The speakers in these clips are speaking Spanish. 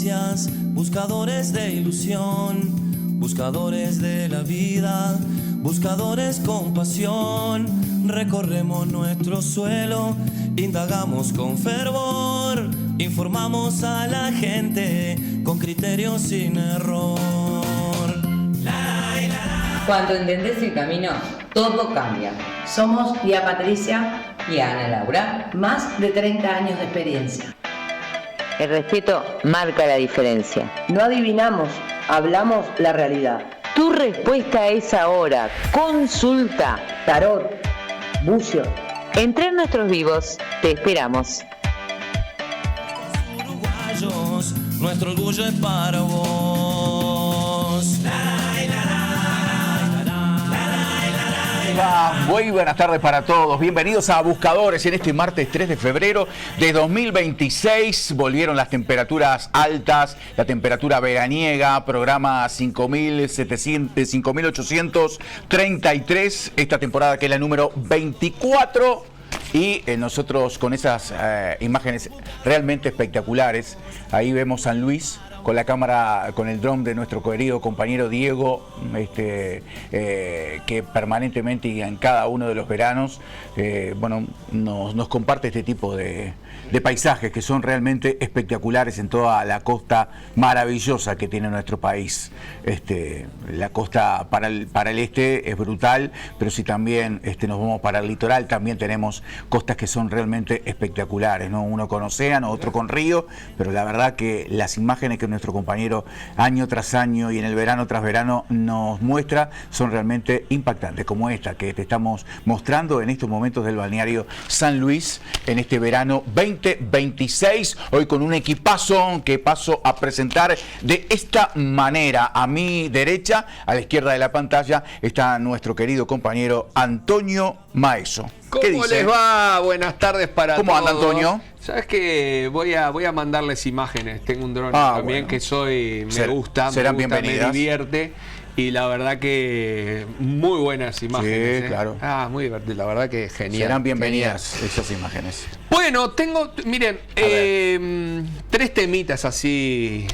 noticias, buscadores de ilusión, buscadores de la vida, buscadores con pasión. Recorremos nuestro suelo, indagamos con fervor, informamos a la gente con criterio sin error. Cuando entendés el camino, todo cambia. Somos Tía Patricia Y Ana Laura, más de 30 años de experiencia. El respeto marca la diferencia. No adivinamos, hablamos la realidad. Tu respuesta es ahora. Consulta. Tarot, bucio. Entré en nuestros vivos. Te esperamos. Uruguayos, nuestro orgullo es para vos. Muy buenas tardes para todos. Bienvenidos a Buscadores en este martes 3 de febrero de 2026. Volvieron las temperaturas altas, la temperatura veraniega, programa 5.833, esta temporada que es la número 24. Y nosotros con esas imágenes realmente espectaculares, ahí vemos San Luis con la cámara, con el dron de nuestro querido compañero Diego, que permanentemente y en cada uno de los veranos nos comparte este tipo de paisajes que son realmente espectaculares en toda la costa maravillosa que tiene nuestro país. La costa para el este es brutal, pero si también nos vamos para el litoral, también tenemos costas que son realmente espectaculares, ¿no? Uno con océano, otro con río, pero la verdad que las imágenes que nuestro compañero año tras año y en el verano tras verano nos muestra son realmente impactantes, como esta que te estamos mostrando en estos momentos del balneario San Luis en este verano 2026, hoy con un equipazo que paso a presentar de esta manera. A mi derecha, a la izquierda de la pantalla, está nuestro querido compañero Antonio Maeso. ¿Cómo les va? Buenas tardes para todos. ¿Cómo anda, Antonio? Sabes que voy a mandarles imágenes. Tengo un dron también que me gusta, serán me bienvenidas. Me divierte. Y la verdad que muy buenas imágenes. Sí, claro. Muy divertido, la verdad que genial. Serán bienvenidas esas imágenes. Bueno, miren, 3 temitas así,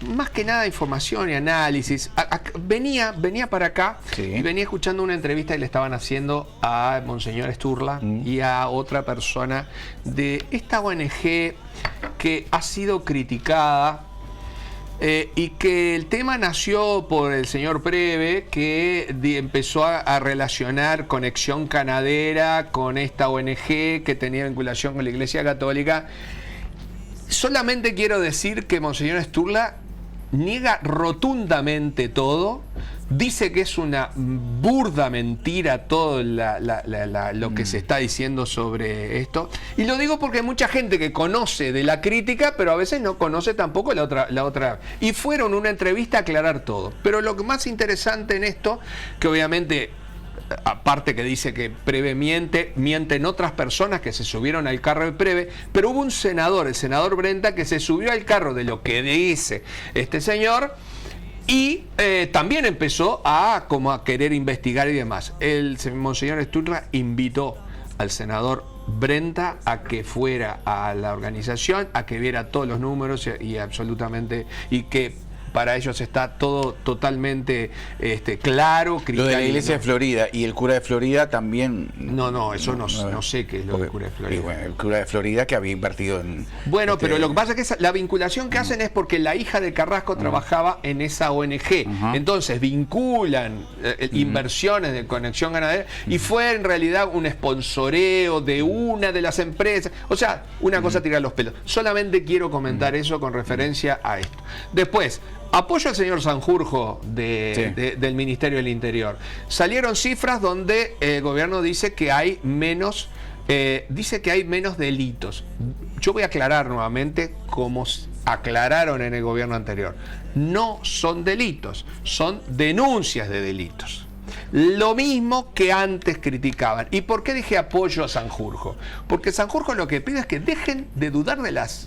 más que nada información y análisis. Venía para acá y venía escuchando una entrevista que le estaban haciendo a Monseñor Sturla y a otra persona de esta ONG que ha sido criticada. Y que el tema nació por el señor Preve, que empezó a relacionar Conexión Ganadera con esta ONG que tenía vinculación con la Iglesia Católica. Solamente quiero decir que Monseñor Sturla niega rotundamente todo. Dice que es una burda mentira todo lo que se está diciendo sobre esto. Y lo digo porque hay mucha gente que conoce de la crítica, pero a veces no conoce tampoco la otra. Y fueron a una entrevista a aclarar todo. Pero lo que más interesante en esto, que obviamente, aparte que dice que Preve mienten otras personas que se subieron al carro de Preve, pero hubo un senador, el senador Brenta, que se subió al carro de lo que dice este señor. Y también empezó a querer investigar y demás. El Monseñor Sturla invitó al senador Brenta a que fuera a la organización, a que viera todos los números y absolutamente, y que para ellos está todo totalmente claro. Lo de la iglesia de Florida y el cura de Florida también. No, eso no sé qué es lo del cura de Florida. Bueno, el cura de Florida que había invertido en. Bueno, pero lo que pasa es que la vinculación que hacen es porque la hija de Carrasco trabajaba en esa ONG. Entonces vinculan inversiones de Conexión Ganadera y fue en realidad un sponsoreo de una de las empresas. O sea, una cosa tirar los pelos. Solamente quiero comentar eso con referencia a esto. Después, apoyo al señor Sanjurjo del Ministerio del Interior. Salieron cifras donde el gobierno dice que hay menos delitos. Yo voy a aclarar nuevamente, como aclararon en el gobierno anterior. No son delitos, son denuncias de delitos. Lo mismo que antes criticaban. ¿Y por qué dije apoyo a Sanjurjo? Porque Sanjurjo lo que pide es que dejen de dudar de las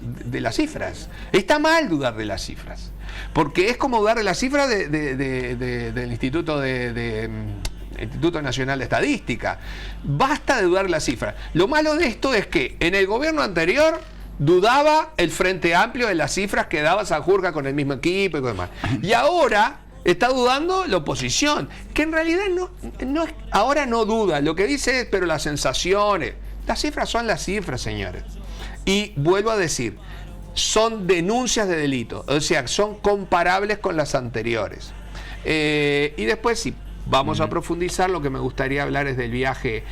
cifras. Está mal dudar de las cifras. Porque es como dudar de las cifras del Instituto Instituto Nacional de Estadística. Basta de dudar de las cifras. Lo malo de esto es que en el gobierno anterior dudaba el Frente Amplio de las cifras que daba Sanjurja con el mismo equipo y demás. Y ahora está dudando la oposición, que en realidad ahora no duda. Lo que dice es, pero las sensaciones, las cifras son las cifras, señores. Y vuelvo a decir, son denuncias de delito, o sea, son comparables con las anteriores. Y después, si vamos a profundizar, lo que me gustaría hablar es del viaje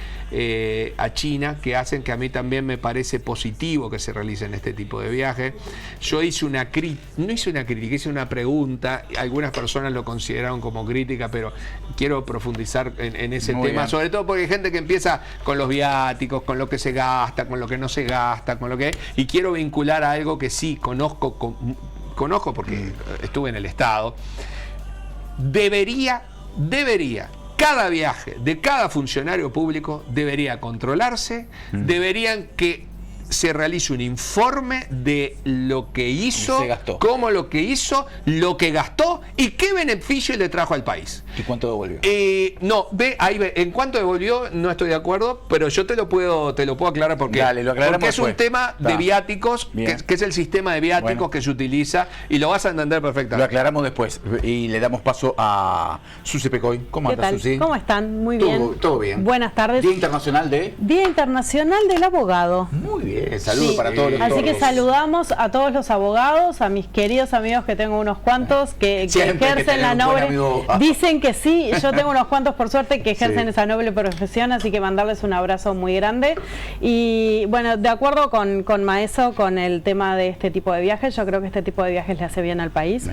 a China, que hacen que a mí también me parece positivo que se realicen este tipo de viajes. Yo hice no hice una crítica, hice una pregunta. Algunas personas lo consideraron como crítica, pero quiero profundizar en ese Muy tema, bien. sobre todo porque hay gente que empieza con los viáticos, con lo que se gasta, con lo que no se gasta, con lo que... Y quiero vincular a algo que sí conozco porque estuve en el Estado. Debería, cada viaje de cada funcionario público debería controlarse, deberían que se realice un informe de lo que hizo, Se gastó. cómo lo que hizo, lo que gastó y qué beneficio le trajo al país. ¿Y cuánto devolvió? No, ahí ve, en cuanto devolvió no estoy de acuerdo, pero yo te lo puedo aclarar porque, Dale, lo aclaramos porque es un después. tema de Está. viáticos, Bien. que es el sistema de viáticos Bueno. que se utiliza y lo vas a entender Lo perfectamente. aclaramos después y le damos paso a Susi Pecoy. ¿Cómo ¿Qué andas, tal? Susi? ¿Cómo están? Muy bien. Todo bien. Buenas tardes. Día Internacional de... Día Internacional del Abogado. Muy bien, saludos Sí. para todos los Así que todos. saludamos a todos los abogados, a mis queridos amigos, que tengo unos cuantos que Siempre hay que ejercen la tener un buen noble. amigo. Dicen que sí, yo tengo unos cuantos por suerte que ejercen Sí. esa noble profesión, así que mandarles un abrazo muy grande. Y bueno, de acuerdo con Maeso, con el tema de este tipo de viajes, yo creo que este tipo de viajes le hace bien al país.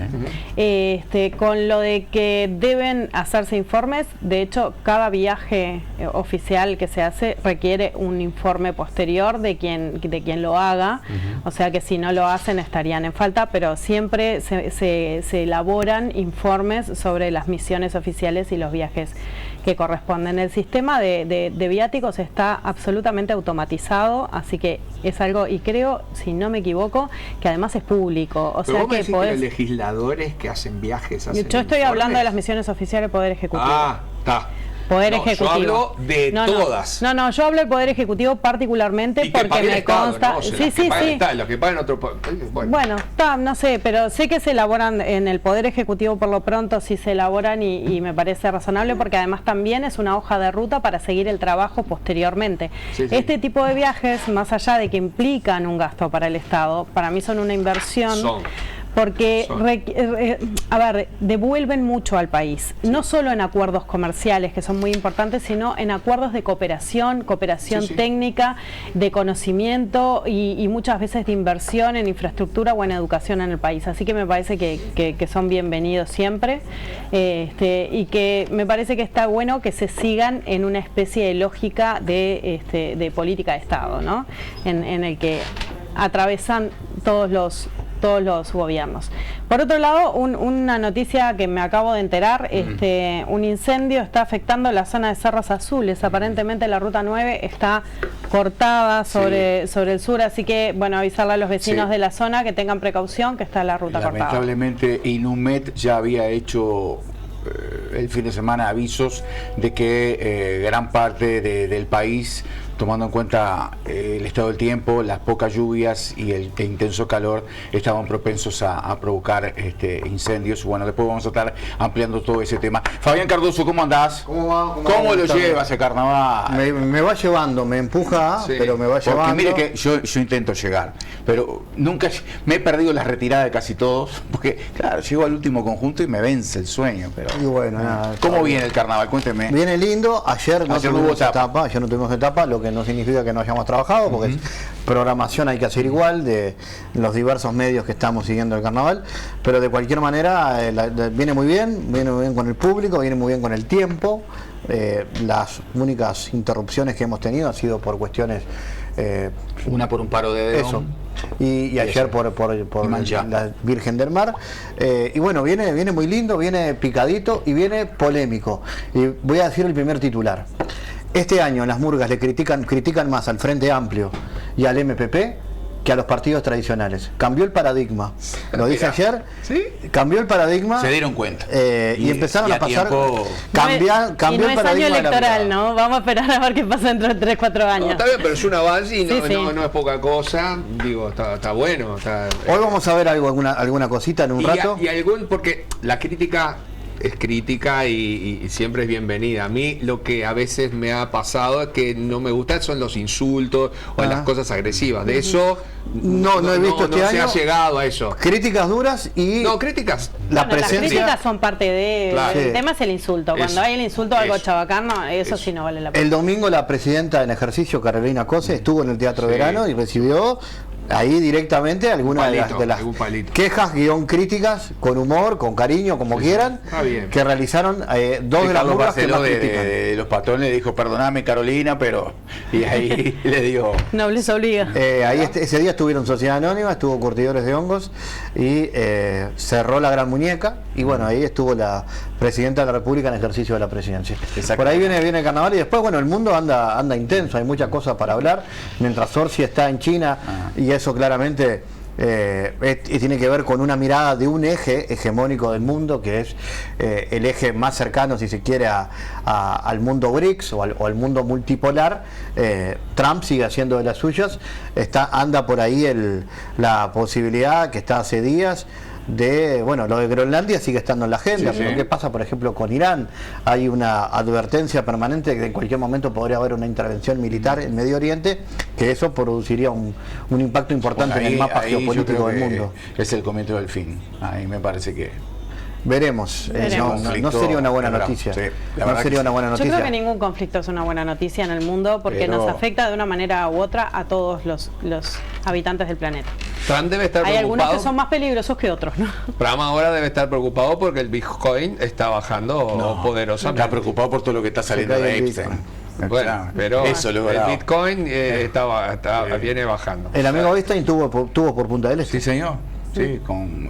Con lo de que deben hacerse informes, de hecho, cada viaje oficial que se hace requiere un informe posterior de quien lo haga, o sea que si no lo hacen estarían en falta, pero siempre se elaboran informes sobre las misiones oficiales y los viajes que corresponden. El sistema de viáticos está absolutamente automatizado, así que es algo, y creo, si no me equivoco, que además es público, o Pero sea vos me que decís que los legisladores que hacen viajes hacen yo estoy hablando de las informes. misiones oficiales del Poder Ejecutivo. Ah, está. Poder No, Ejecutivo. Yo hablo de todas. No, yo hablo del Poder Ejecutivo particularmente Y que porque pague el me Estado, consta. ¿no? O sea, Sí, las que sí, pagan el sí. Estado, los que pagan otro. Bueno, no sé, pero sé que se elaboran en el Poder Ejecutivo por lo pronto, sí se elaboran y me parece razonable porque además también es una hoja de ruta para seguir el trabajo posteriormente. Sí, sí. Este tipo de viajes, más allá de que implican un gasto para el Estado, para mí son una inversión. Porque, devuelven mucho al país, no solo en acuerdos comerciales, que son muy importantes, sino en acuerdos de cooperación técnica, de conocimiento y muchas veces de inversión en infraestructura o en educación en el país. Así que me parece que son bienvenidos siempre y que me parece que está bueno que se sigan en una especie de lógica de política de Estado, ¿no? En el que atravesan todos los gobiernos. Por otro lado, una noticia que me acabo de enterar, un incendio está afectando la zona de Cerros Azules. Aparentemente la ruta 9 está cortada sobre el sur, así que bueno, avisarle a los vecinos de la zona que tengan precaución, que está la ruta cortada. Lamentablemente Inumet ya había hecho el fin de semana avisos de que gran parte del país, tomando en cuenta el estado del tiempo, las pocas lluvias y el intenso calor, estaban propensos a provocar incendios. Bueno, después vamos a estar ampliando todo ese tema. Fabián Cardoso, ¿cómo andás? ¿Cómo va? ¿Cómo lo llevas el carnaval? Me va llevando, me empuja, pero me va Porque llevando. mire que yo intento llegar, pero nunca me he perdido la retirada de casi todos, porque claro, llego al último conjunto y me vence el sueño. Pero Y bueno, nada. ¿cómo viene el carnaval? Cuénteme. Viene lindo, ayer no Ayer tuvimos hubo etapa. etapa, ayer no tuvimos etapa, lo que no significa que no hayamos trabajado, porque programación hay que hacer igual de los diversos medios que estamos siguiendo el carnaval, pero de cualquier manera viene muy bien con el público, viene muy bien con el tiempo. Las únicas interrupciones que hemos tenido han sido por cuestiones Una por un paro de dedo. eso. Y ayer por Manchá. la Virgen del Mar. Y bueno, viene muy lindo, viene picadito y viene polémico. Y voy a decir el primer titular. Este año las murgas le critican más al Frente Amplio y al MPP que a los partidos tradicionales. Cambió el paradigma. Lo dije ayer. ¿Sí? Cambió el paradigma. Se dieron cuenta. Y empezaron a pasar. Cambió Cambió el el paradigma. paradigma. Año electoral, ¿no? Vamos a esperar a ver qué pasa dentro de 3, 4 años. No, está bien, pero es un avance y Sí, sí. no es poca cosa. Digo, está bueno. Hoy vamos a ver alguna cosita en un rato. Porque la crítica es crítica y siempre es bienvenida. A mí lo que a veces me ha pasado es que no me gusta son los insultos o las cosas agresivas. De eso no he visto este año. No se ha llegado a eso. Críticas duras y No, críticas. la Las presencia. críticas son parte de... Claro. El tema es el insulto. Cuando Eso. hay el insulto o algo Eso. chabacano, eso sí no vale la pena. El domingo la presidenta en ejercicio, Carolina Cose, estuvo en el Teatro Sí. Verano y recibió ahí directamente algunas de las algún palito. quejas, críticas, con humor, con cariño, como quieran, Está bien. que realizaron dos de las Carlos burlas que Barceló más de critican. los patrones le dijo, perdóname Carolina, pero... Y ahí le dio... Nobleza obliga. Ese día estuvieron Sociedad Anónima, estuvo Curtidores de Hongos y cerró La Gran Muñeca, y bueno, ahí estuvo la presidenta de la República en ejercicio de la presidencia. Por ahí viene el carnaval y después, bueno, el mundo anda intenso, hay muchas cosas para hablar, mientras Orsi está en China, y eso claramente tiene que ver con una mirada de un eje hegemónico del mundo, que es el eje más cercano, si se quiere, al mundo BRICS o al mundo multipolar. Trump sigue haciendo de las suyas, anda por ahí la posibilidad que está hace días de, bueno, lo de Groenlandia sigue estando en la agenda, Sí, pero sí. ¿qué pasa, por ejemplo, con Irán? Hay una advertencia permanente de que en cualquier momento podría haber una intervención militar en Medio Oriente, que eso produciría un impacto importante en el mapa Ahí yo geopolítico creo del que mundo. es el comienzo del fin. Ahí me parece que... Veremos. Veremos. No sería una buena Veremos. noticia. Sí, la No verdad sería que una buena Yo noticia. creo que ningún conflicto es una buena noticia en el mundo porque Pero- nos afecta de una manera u otra a todos los habitantes del planeta. Trump debe estar Hay algunos preocupado. que son más peligrosos que otros, ¿no? Trump ahora debe estar preocupado porque el Bitcoin está bajando poderosamente. Está preocupado por todo lo que está saliendo Se cae de el Epstein. Bueno, pero eso lo el logrado. Bitcoin viene bajando. El amigo Einstein tuvo por Punta del Este. Sí, señor. Sí,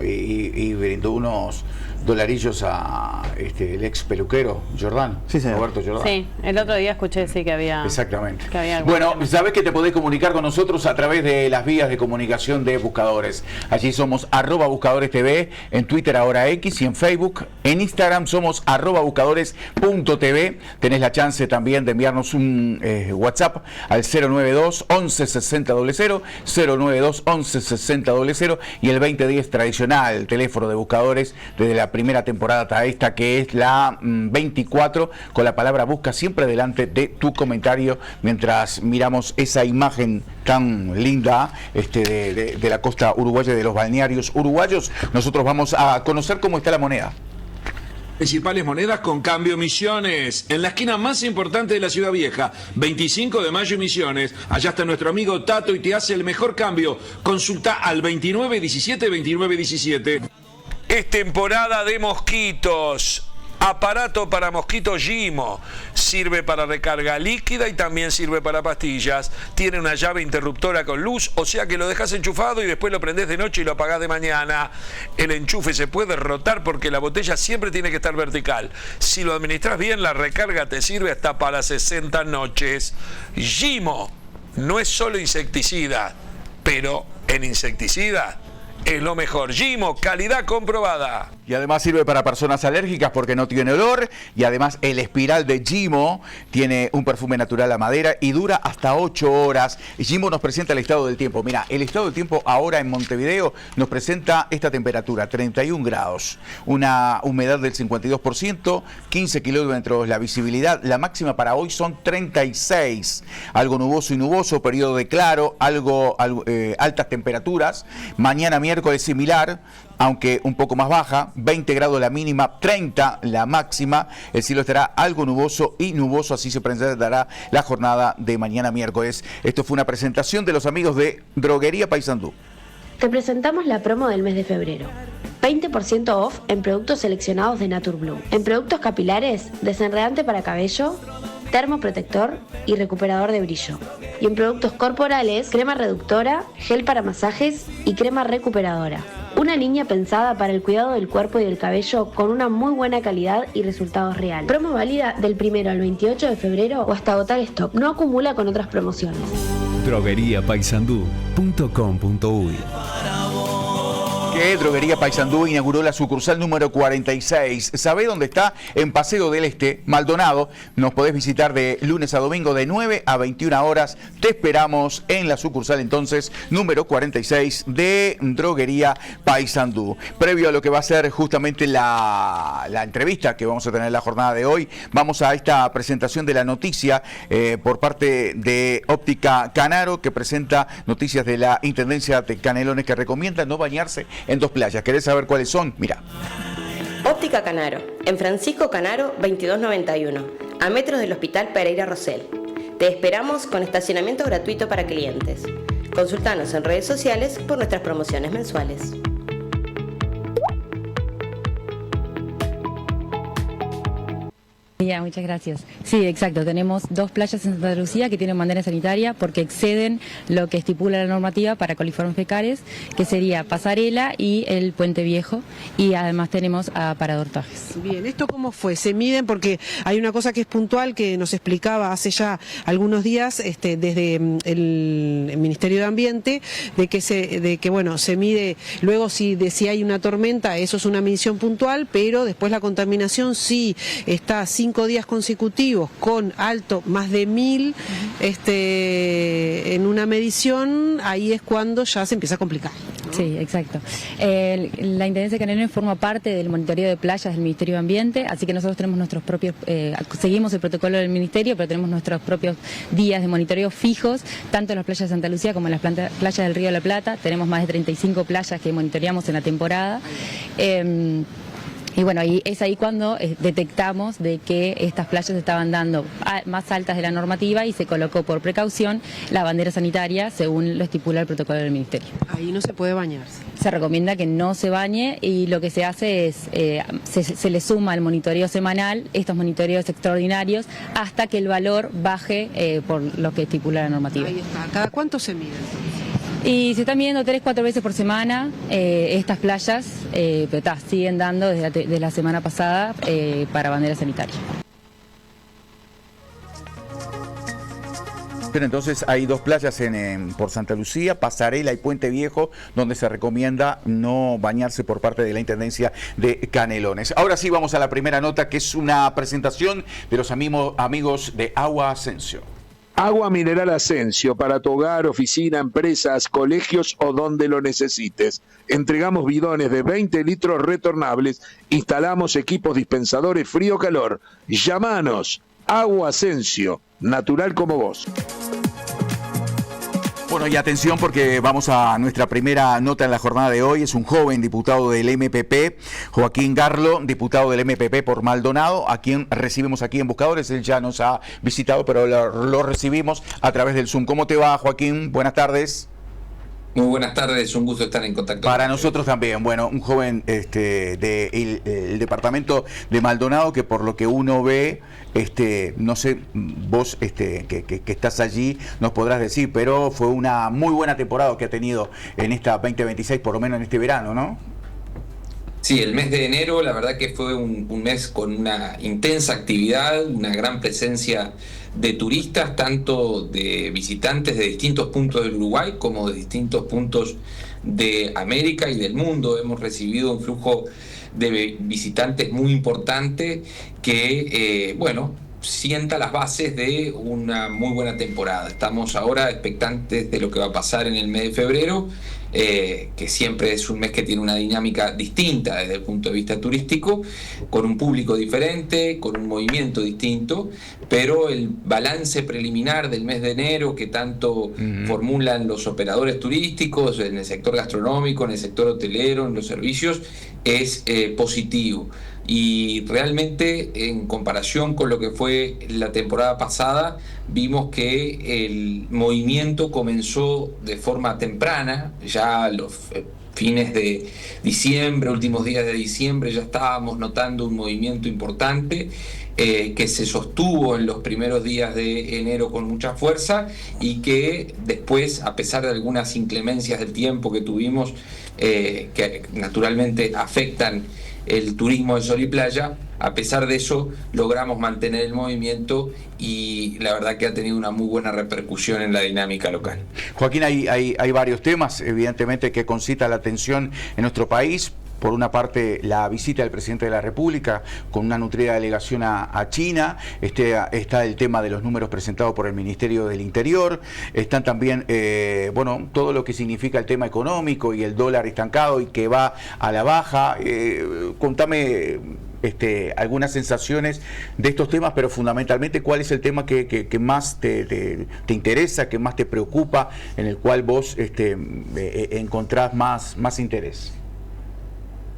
y brindó unos dolarillos a el ex peluquero Jordán, Sí, señor. Roberto Jordán. Sí, el otro día escuché sí que había... Exactamente. que había algún Bueno, tema. sabés que te podés comunicar con nosotros a través de las vías de comunicación de Buscadores. Allí somos @buscadores.tv, en Twitter ahora X y en Facebook. En Instagram somos @buscadores.tv. Tenés la chance también de enviarnos un WhatsApp al 092 11 60 00, 092 11 60 00 y el 2010 tradicional, el teléfono de Buscadores desde la primera temporada hasta esta, que es la 24, con la palabra busca siempre delante de tu comentario, mientras miramos esa imagen tan linda de la costa uruguaya, de los balnearios uruguayos. Nosotros vamos a conocer cómo está la moneda. Principales monedas con cambio Misiones, en la esquina más importante de la Ciudad Vieja, 25 de mayo Misiones. Allá está nuestro amigo Tato y te hace el mejor cambio. Consulta al 2917. Es temporada de mosquitos. Aparato para mosquitos Gimo. Sirve para recarga líquida y también sirve para pastillas. Tiene una llave interruptora con luz, o sea que lo dejas enchufado y después lo prendés de noche y lo apagás de mañana. El enchufe se puede rotar porque la botella siempre tiene que estar vertical. Si lo administras bien, la recarga te sirve hasta para 60 noches. Gimo no es solo insecticida, pero en insecticida es lo mejor. Gimo, calidad comprobada. Y además sirve para personas alérgicas porque no tiene olor, y además el espiral de Gimo tiene un perfume natural a madera y dura hasta 8 horas. Gimo nos presenta el estado del tiempo. Mira, el estado del tiempo ahora en Montevideo nos presenta esta temperatura, 31 grados, una humedad del 52%, 15 kilómetros la visibilidad, la máxima para hoy son 36, algo nuboso y nuboso, periodo de claro, altas temperaturas. Mañana miércoles similar, aunque un poco más baja, 20 grados la mínima, 30 la máxima. El cielo estará algo nuboso y nuboso, así se presentará la jornada de mañana miércoles. Esto fue una presentación de los amigos de Droguería Paysandú. Te presentamos la promo del mes de febrero. 20% off en productos seleccionados de Naturbloom. En productos capilares, desenredante para cabello, termoprotector y recuperador de brillo. Y en productos corporales, crema reductora, gel para masajes y crema recuperadora. Una línea pensada para el cuidado del cuerpo y del cabello con una muy buena calidad y resultados reales. Promo válida del 1 al 28 de febrero o hasta agotar stock. No acumula con otras promociones. Drogueriapaysandú.com.uy. Que Droguería Paysandú inauguró la sucursal número 46. ¿Sabés dónde está? En Paseo del Este, Maldonado. Nos podés visitar de lunes a domingo de 9 a 21 horas. Te esperamos en la sucursal entonces número 46 de Droguería Paysandú. Previo a lo que va a ser justamente la entrevista que vamos a tener en la jornada de hoy, vamos a esta presentación de la noticia por parte de Óptica Canaro, que presenta noticias de la Intendencia de Canelones que recomienda no bañarse en dos playas. ¿Querés saber cuáles son? Mira. Óptica Canaro, en Francisco Canaro 2291, a metros del Hospital Pereira Rosell. Te esperamos con estacionamiento gratuito para clientes. Consultanos en redes sociales por nuestras promociones mensuales. Ya, muchas gracias. Sí, exacto. Tenemos dos playas en Santa Lucía que tienen bandera sanitaria porque exceden lo que estipula la normativa para coliformes fecales, que sería Pasarela y el Puente Viejo, y además tenemos a Parador Tajes. Bien, ¿esto cómo fue? ¿Se miden? Porque hay una cosa que es puntual que nos explicaba hace ya algunos días desde el Ministerio de Ambiente, de que se mide luego si hay una tormenta, eso es una medición puntual, pero después la contaminación sí está 5 días consecutivos con alto más de 1000 en una medición, ahí es cuando ya se empieza a complicar, ¿no? Sí, exacto. La Intendencia de Canelones forma parte del monitoreo de playas del Ministerio de Ambiente, así que nosotros tenemos nuestros propios, seguimos el protocolo del Ministerio, pero tenemos nuestros propios días de monitoreo fijos, tanto en las playas de Santa Lucía como en las playas del Río de la Plata. Tenemos más de 35 playas que monitoreamos en la temporada. Y bueno, y es ahí cuando detectamos de que estas playas estaban dando más altas de la normativa y se colocó por precaución la bandera sanitaria según lo estipula el protocolo del Ministerio. Ahí no se puede bañarse. Se recomienda que no se bañe y lo que se hace es, se le suma al monitoreo semanal estos monitoreos extraordinarios hasta que el valor baje por lo que estipula la normativa. Ahí está. ¿Cada cuánto se mide entonces? Y se están midiendo 3-4 veces por semana estas playas, pero siguen dando desde la semana pasada para bandera sanitaria. Entonces hay dos playas por Santa Lucía, Pasarela y Puente Viejo, donde se recomienda no bañarse por parte de la Intendencia de Canelones. Ahora sí vamos a la primera nota, que es una presentación de los amigos de Agua Asensio. Agua mineral Asensio para tu hogar, oficina, empresas, colegios o donde lo necesites. Entregamos bidones de 20 litros retornables, instalamos equipos dispensadores frío-calor. Llámanos, Agua Asensio, natural como vos. Bueno, y atención porque vamos a nuestra primera nota en la jornada de hoy. Es un joven diputado del MPP, Joaquín Garlo, diputado del MPP por Maldonado, a quien recibimos aquí en Buscadores. Él ya nos ha visitado, pero lo recibimos a través del Zoom. ¿Cómo te va, Joaquín? Buenas tardes. Muy buenas tardes, un gusto estar en contacto. Para nosotros también, bueno, un joven del departamento de Maldonado que por lo que uno ve, no sé, vos que estás allí nos podrás decir, pero fue una muy buena temporada que ha tenido en esta 2026, por lo menos en este verano, ¿no? Sí, el mes de enero la verdad que fue un mes con una intensa actividad, una gran presencia de turistas, tanto de visitantes de distintos puntos del Uruguay como de distintos puntos de América y del mundo. Hemos recibido un flujo de visitantes muy importante que, sienta las bases de una muy buena temporada. Estamos ahora expectantes de lo que va a pasar en el mes de febrero, que siempre es un mes que tiene una dinámica distinta desde el punto de vista turístico, con un público diferente, con un movimiento distinto, pero el balance preliminar del mes de enero que tanto formulan los operadores turísticos en el sector gastronómico, en el sector hotelero, en los servicios, es positivo. Y realmente en comparación con lo que fue la temporada pasada, vimos que el movimiento comenzó de forma temprana, ya los fines de diciembre, últimos días de diciembre, ya estábamos notando un movimiento importante que se sostuvo en los primeros días de enero con mucha fuerza y que después, a pesar de algunas inclemencias del tiempo que tuvimos, que naturalmente afectan el turismo de sol y playa, a pesar de eso logramos mantener el movimiento y la verdad que ha tenido una muy buena repercusión en la dinámica local. Joaquín, hay varios temas, evidentemente, que concitan la atención en nuestro país. Por una parte, la visita del presidente de la República con una nutrida delegación a China. Está el tema de los números presentados por el Ministerio del Interior. Están también, bueno, todo lo que significa el tema económico y el dólar estancado y que va a la baja. Contame algunas sensaciones de estos temas, pero fundamentalmente, ¿cuál es el tema que más te interesa, que más te preocupa, en el cual vos encontrás más interés?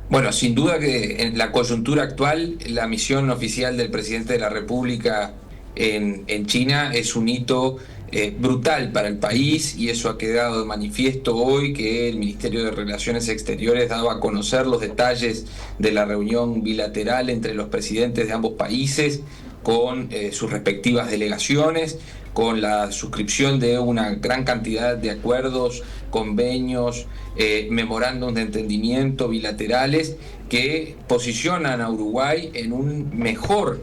Bueno, sin duda que en la coyuntura actual, la misión oficial del presidente de la República en China es un hito brutal para el país, y eso ha quedado de manifiesto hoy que el Ministerio de Relaciones Exteriores daba a conocer los detalles de la reunión bilateral entre los presidentes de ambos países con sus respectivas delegaciones, con la suscripción de una gran cantidad de acuerdos, convenios, memorándums de entendimiento bilaterales que posicionan a Uruguay en un mejor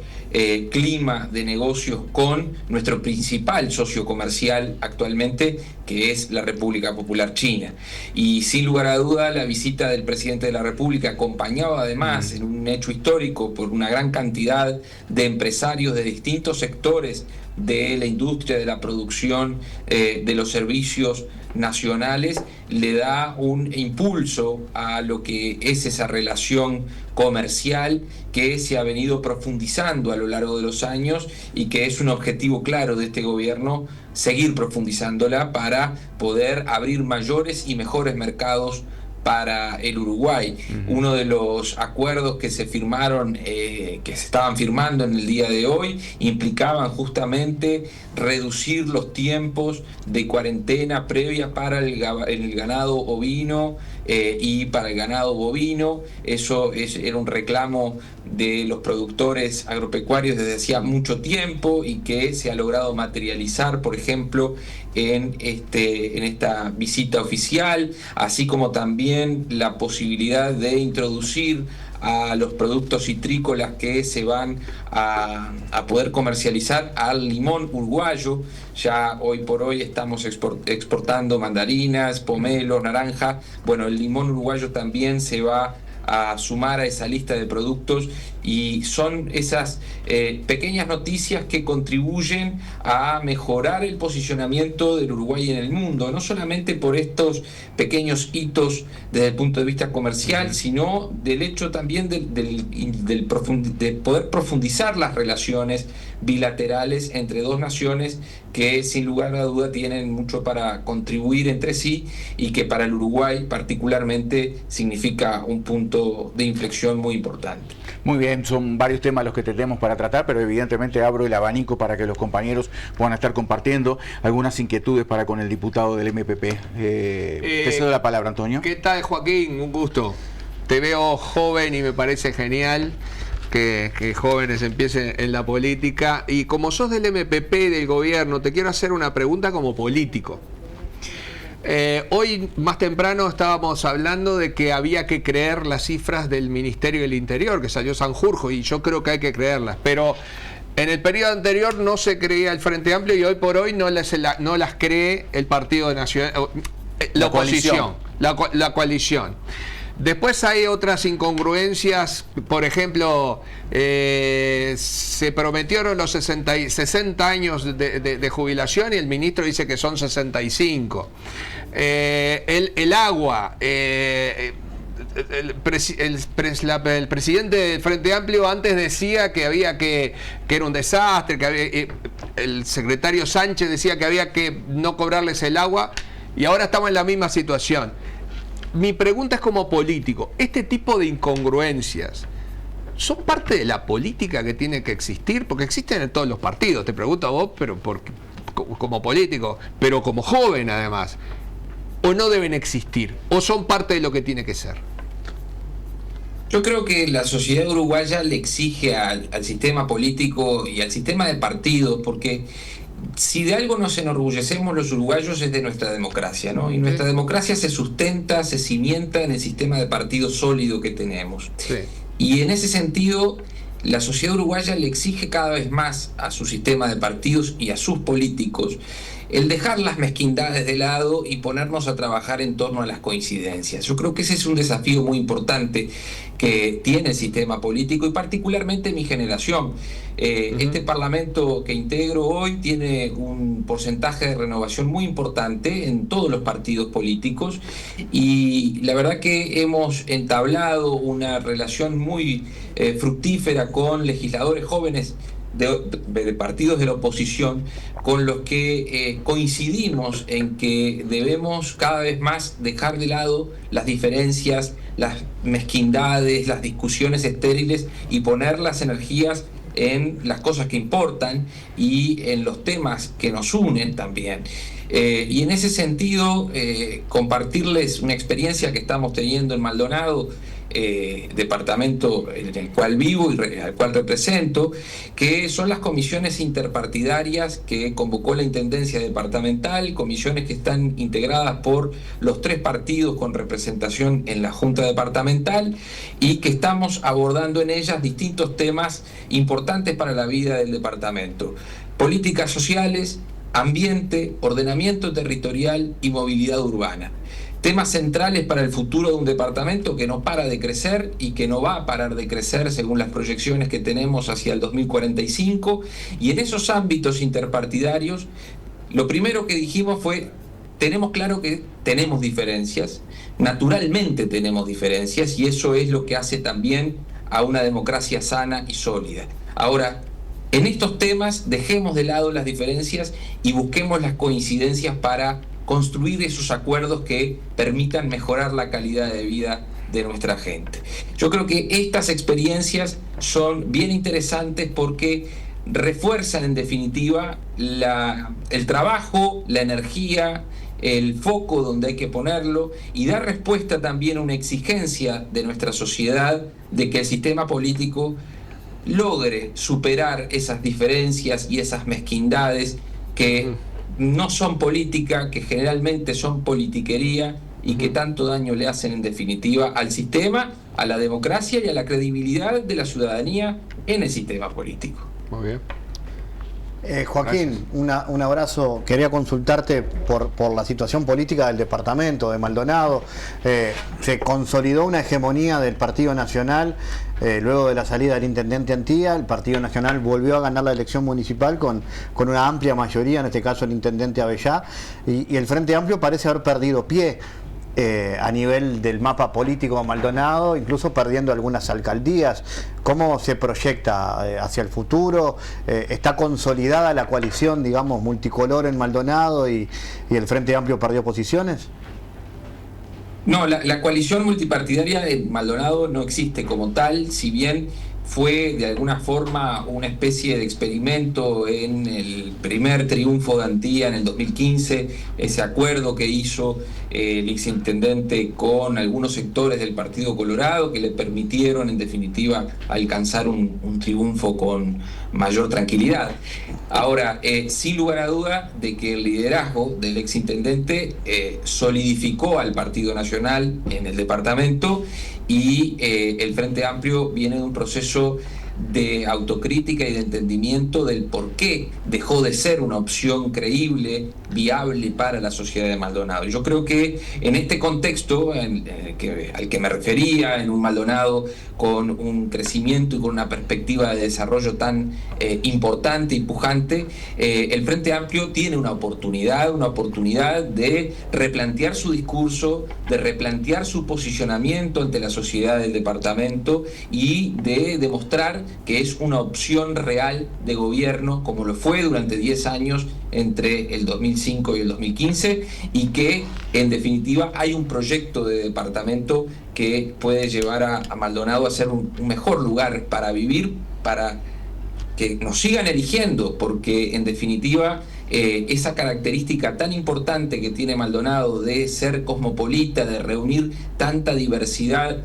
clima de negocios con nuestro principal socio comercial actualmente, que es la República Popular China. Y sin lugar a duda, la visita del presidente de la República, acompañado además en un hecho histórico por una gran cantidad de empresarios de distintos sectores de la industria, de la producción, de los servicios nacionales, le da un impulso a lo que es esa relación comercial que se ha venido profundizando a lo largo de los años y que es un objetivo claro de este gobierno, seguir profundizándola para poder abrir mayores y mejores mercados para el Uruguay. Uno de los acuerdos que se firmaron, que se estaban firmando en el día de hoy, implicaban justamente reducir los tiempos de cuarentena previa para el ganado ovino y para el ganado bovino. Eso era un reclamo de los productores agropecuarios desde hacía mucho tiempo y que se ha logrado materializar, por ejemplo, en esta visita oficial, así como también la posibilidad de introducir a los productos citrícolas que se van a poder comercializar al limón uruguayo. Ya hoy por hoy estamos exportando mandarinas, pomelos, naranja. Bueno, el limón uruguayo también se va a sumar a esa lista de productos, y son esas pequeñas noticias que contribuyen a mejorar el posicionamiento del Uruguay en el mundo, no solamente por estos pequeños hitos desde el punto de vista comercial, sino del hecho también de poder profundizar las relaciones bilaterales entre dos naciones que sin lugar a duda tienen mucho para contribuir entre sí y que para el Uruguay particularmente significa un punto de inflexión muy importante. Muy bien, son varios temas los que tenemos para tratar, pero evidentemente abro el abanico para que los compañeros puedan estar compartiendo algunas inquietudes para con el diputado del MPP. Te cedo la palabra, Antonio. ¿Qué tal, Joaquín? Un gusto. Te veo joven y me parece genial que jóvenes empiecen en la política. Y como sos del MPP, del gobierno, te quiero hacer una pregunta como político. Hoy más temprano estábamos hablando de que había que creer las cifras del Ministerio del Interior, que salió Sanjurjo, y yo creo que hay que creerlas, pero en el periodo anterior no se creía el Frente Amplio y hoy por hoy no las cree el Partido Nacional, la oposición, la coalición. Después hay otras incongruencias, por ejemplo, se prometieron los 60 años de jubilación y el ministro dice que son 65. El agua, el presidente del Frente Amplio antes decía que era un desastre, que el secretario Sánchez decía que había que no cobrarles el agua, y ahora estamos en la misma situación. Mi pregunta es como político, ¿este tipo de incongruencias son parte de la política que tiene que existir? Porque existen en todos los partidos, te pregunto a vos, pero como político, pero como joven además, ¿o no deben existir? ¿O son parte de lo que tiene que ser? Yo creo que la sociedad uruguaya le exige al sistema político y al sistema de partidos, porque si de algo nos enorgullecemos los uruguayos es de nuestra democracia, ¿no? Y nuestra democracia se sustenta, se cimienta en el sistema de partidos sólido que tenemos. Sí. Y en ese sentido, la sociedad uruguaya le exige cada vez más a su sistema de partidos y a sus políticos el dejar las mezquindades de lado y ponernos a trabajar en torno a las coincidencias. Yo creo que ese es un desafío muy importante que tiene el sistema político y particularmente mi generación. Este Parlamento que integro hoy tiene un porcentaje de renovación muy importante en todos los partidos políticos y la verdad que hemos entablado una relación muy fructífera con legisladores jóvenes de partidos de la oposición con los que coincidimos en que debemos cada vez más dejar de lado las diferencias, las mezquindades, las discusiones estériles y poner las energías en las cosas que importan y en los temas que nos unen también. Y en ese sentido, compartirles una experiencia que estamos teniendo en Maldonado, departamento en el cual vivo y al cual represento, que son las comisiones interpartidarias que convocó la Intendencia Departamental, comisiones que están integradas por los 3 partidos con representación en la Junta Departamental y que estamos abordando en ellas distintos temas importantes para la vida del departamento: políticas sociales, ambiente, ordenamiento territorial y movilidad urbana. Temas centrales para el futuro de un departamento que no para de crecer y que no va a parar de crecer según las proyecciones que tenemos hacia el 2045. Y en esos ámbitos interpartidarios, lo primero que dijimos fue, tenemos claro que tenemos diferencias, naturalmente tenemos diferencias, y eso es lo que hace también a una democracia sana y sólida. Ahora, en estos temas dejemos de lado las diferencias y busquemos las coincidencias para construir esos acuerdos que permitan mejorar la calidad de vida de nuestra gente. Yo creo que estas experiencias son bien interesantes porque refuerzan en definitiva el trabajo, la energía, el foco donde hay que ponerlo y dar respuesta también a una exigencia de nuestra sociedad de que el sistema político logre superar esas diferencias y esas mezquindades que no son política, que generalmente son politiquería y que tanto daño le hacen en definitiva al sistema, a la democracia y a la credibilidad de la ciudadanía en el sistema político. Muy bien. Joaquín, un abrazo. Quería consultarte por la situación política del departamento de Maldonado. Se consolidó una hegemonía del Partido Nacional luego de la salida del intendente Antía. El Partido Nacional volvió a ganar la elección municipal con una amplia mayoría, en este caso el intendente Avellá, y el Frente Amplio parece haber perdido pie a nivel del mapa político de Maldonado, incluso perdiendo algunas alcaldías. ¿Cómo se proyecta hacia el futuro? ¿Está consolidada la coalición, digamos, multicolor en Maldonado y el Frente Amplio perdió posiciones? No, la coalición multipartidaria en Maldonado no existe como tal, si bien fue de alguna forma una especie de experimento en el primer triunfo de Antía en el 2015, ese acuerdo que hizo el exintendente con algunos sectores del Partido Colorado que le permitieron en definitiva alcanzar un triunfo con mayor tranquilidad. Ahora, sin lugar a duda de que el liderazgo del exintendente solidificó al Partido Nacional en el departamento y el Frente Amplio viene de un proceso de autocrítica y de entendimiento del por qué dejó de ser una opción creíble, viable para la sociedad de Maldonado. Yo creo que en este contexto al que me refería, en un Maldonado con un crecimiento y con una perspectiva de desarrollo tan importante y pujante, el Frente Amplio tiene una oportunidad de replantear su discurso, de replantear su posicionamiento ante la sociedad del departamento y de demostrar que es una opción real de gobierno, como lo fue durante 10 años entre el 2005 y el 2015, y que en definitiva hay un proyecto de departamento que puede llevar a Maldonado a ser un mejor lugar para vivir, para que nos sigan eligiendo, porque en definitiva esa característica tan importante que tiene Maldonado de ser cosmopolita, de reunir tanta diversidad,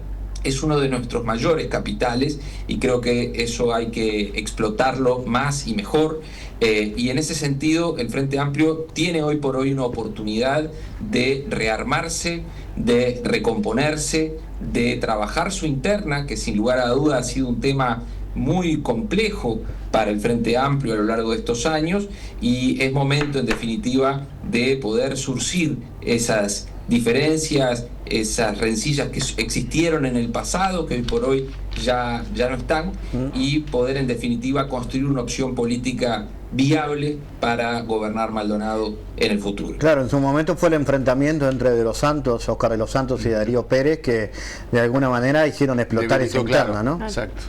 es uno de nuestros mayores capitales y creo que eso hay que explotarlo más y mejor. Y en ese sentido el Frente Amplio tiene hoy por hoy una oportunidad de rearmarse, de recomponerse, de trabajar su interna, que sin lugar a duda ha sido un tema muy complejo para el Frente Amplio a lo largo de estos años, y es momento en definitiva de poder surcir esas diferencias, esas rencillas que existieron en el pasado, que hoy por hoy ya no están, y poder en definitiva construir una opción política viable para gobernar Maldonado en el futuro. Claro, en su momento fue el enfrentamiento entre De los Santos, Oscar de los Santos y Darío Pérez, que de alguna manera hicieron explotar esa interna, ¿no? Exacto.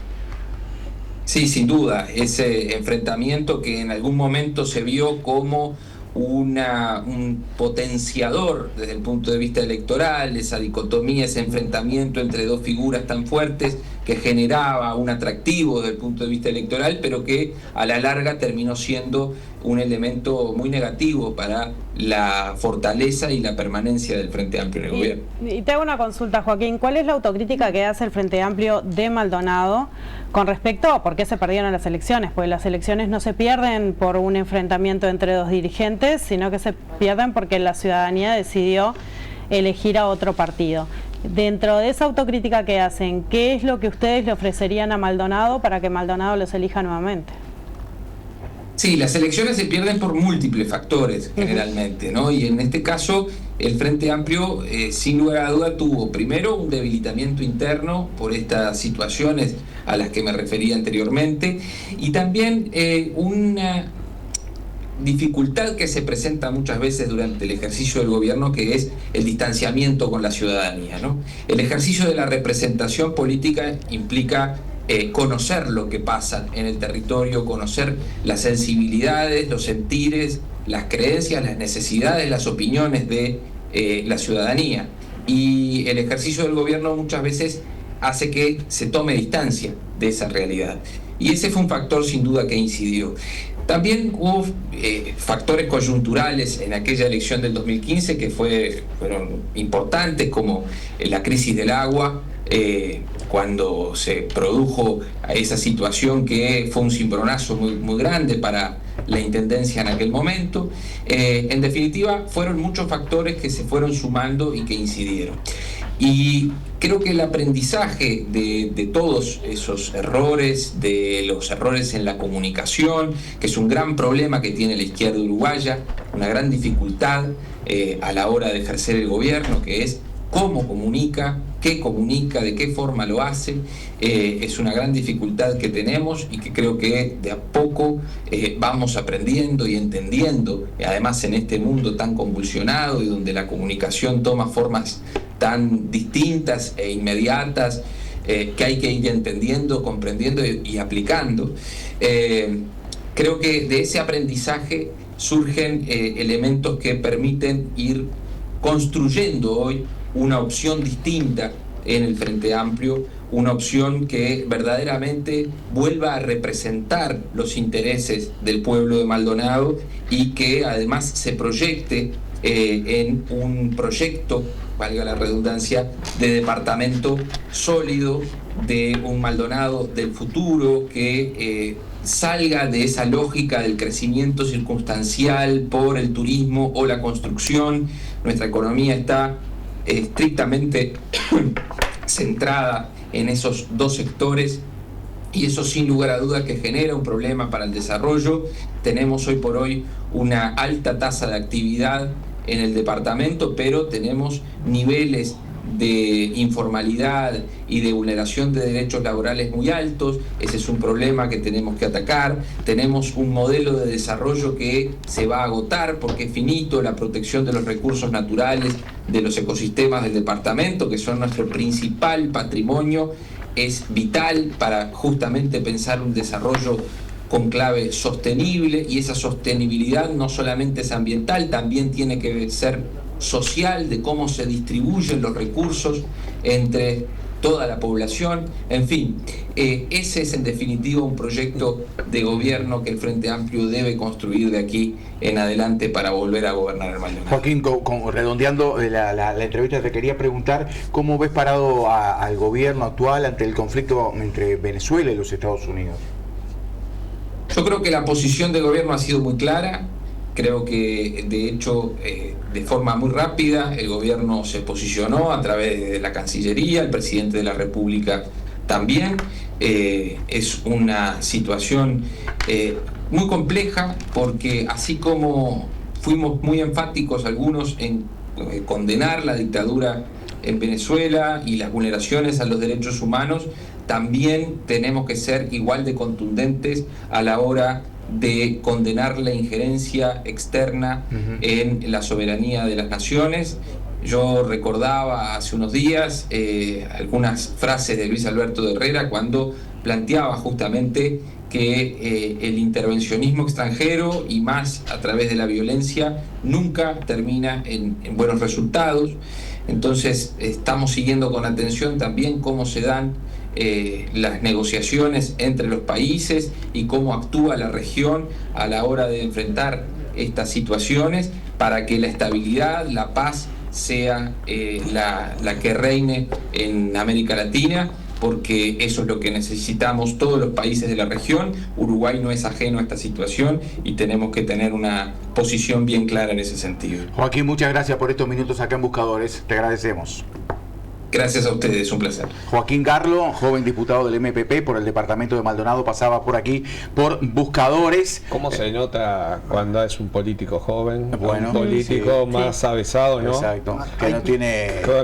Sí, sin duda, ese enfrentamiento que en algún momento se vio como un potenciador desde el punto de vista electoral, esa dicotomía, ese enfrentamiento entre dos figuras tan fuertes que generaba un atractivo desde el punto de vista electoral, pero que a la larga terminó siendo un elemento muy negativo para la fortaleza y la permanencia del Frente Amplio en el gobierno. Y te hago una consulta, Joaquín, ¿cuál es la autocrítica que hace el Frente Amplio de Maldonado con respecto a por qué se perdieron las elecciones? Porque las elecciones no se pierden por un enfrentamiento entre dos dirigentes, sino que se pierden porque la ciudadanía decidió elegir a otro partido. Dentro de esa autocrítica que hacen, ¿qué es lo que ustedes le ofrecerían a Maldonado para que Maldonado los elija nuevamente? Sí, las elecciones se pierden por múltiples factores generalmente, ¿no? Y en este caso el Frente Amplio sin lugar a duda tuvo primero un debilitamiento interno por estas situaciones a las que me refería anteriormente, y también una dificultad que se presenta muchas veces durante el ejercicio del gobierno, que es el distanciamiento con la ciudadanía, ¿no? El ejercicio de la representación política implica conocer lo que pasa en el territorio, conocer las sensibilidades, los sentires, las creencias, las necesidades, las opiniones de la ciudadanía. Y el ejercicio del gobierno muchas veces hace que se tome distancia de esa realidad. Y ese fue un factor sin duda que incidió. También hubo factores coyunturales en aquella elección del 2015 que fueron importantes, como la crisis del agua, cuando se produjo esa situación que fue un cimbronazo muy grande para la intendencia en aquel momento. En definitiva, fueron muchos factores que se fueron sumando y que incidieron. Y creo que el aprendizaje de todos esos errores, de los errores en la comunicación, que es un gran problema que tiene la izquierda uruguaya, una gran dificultad a la hora de ejercer el gobierno, que es cómo comunica, de qué forma lo hace, es una gran dificultad que tenemos y que creo que de a poco vamos aprendiendo y entendiendo, además en este mundo tan convulsionado y donde la comunicación toma formas tan distintas e inmediatas, que hay que ir entendiendo, comprendiendo y aplicando. Creo que de ese aprendizaje surgen elementos que permiten ir construyendo hoy una opción distinta en el Frente Amplio, una opción que verdaderamente vuelva a representar los intereses del pueblo de Maldonado y que además se proyecte en un proyecto, valga la redundancia, de departamento sólido, de un Maldonado del futuro que salga de esa lógica del crecimiento circunstancial por el turismo o la construcción. Nuestra economía está estrictamente centrada en esos dos sectores y eso sin lugar a duda que genera un problema para el desarrollo. Tenemos hoy por hoy una alta tasa de actividad en el departamento, pero tenemos niveles de informalidad y de vulneración de derechos laborales muy altos. Ese es un problema que tenemos que atacar. Tenemos un modelo de desarrollo que se va a agotar porque es finito. La protección de los recursos naturales, de los ecosistemas del departamento, que son nuestro principal patrimonio, es vital para justamente pensar un desarrollo con clave sostenible, y esa sostenibilidad no solamente es ambiental, también tiene que ser social, de cómo se distribuyen los recursos entre toda la población. En fin, ese es en definitiva un proyecto de gobierno que el Frente Amplio debe construir de aquí en adelante para volver a gobernar el Maldonado. Joaquín, redondeando la entrevista, te quería preguntar cómo ves parado al gobierno actual ante el conflicto entre Venezuela y los Estados Unidos. Yo creo que la posición del gobierno ha sido muy clara. Creo que, de hecho, de forma muy rápida, el gobierno se posicionó a través de la Cancillería, el presidente de la República también. Es una situación muy compleja porque así como fuimos muy enfáticos algunos en condenar la dictadura en Venezuela y las vulneraciones a los derechos humanos, también tenemos que ser igual de contundentes a la hora de condenar la injerencia externa en la soberanía de las naciones. Yo recordaba hace unos días algunas frases de Luis Alberto de Herrera cuando planteaba justamente que el intervencionismo extranjero y más a través de la violencia nunca termina en buenos resultados. Entonces estamos siguiendo con atención también cómo se dan las negociaciones entre los países y cómo actúa la región a la hora de enfrentar estas situaciones para que la estabilidad, la paz sea la que reine en América Latina, porque eso es lo que necesitamos todos los países de la región. Uruguay no es ajeno a esta situación y tenemos que tener una posición bien clara en ese sentido. Joaquín, muchas gracias por estos minutos acá en Buscadores, te agradecemos. Gracias a ustedes, un placer. Joaquín Garlo, joven diputado del MPP por el departamento de Maldonado, pasaba por aquí por Buscadores. ¿Cómo se nota cuando es un político joven? Bueno, un político más avesado, ¿no? Exacto,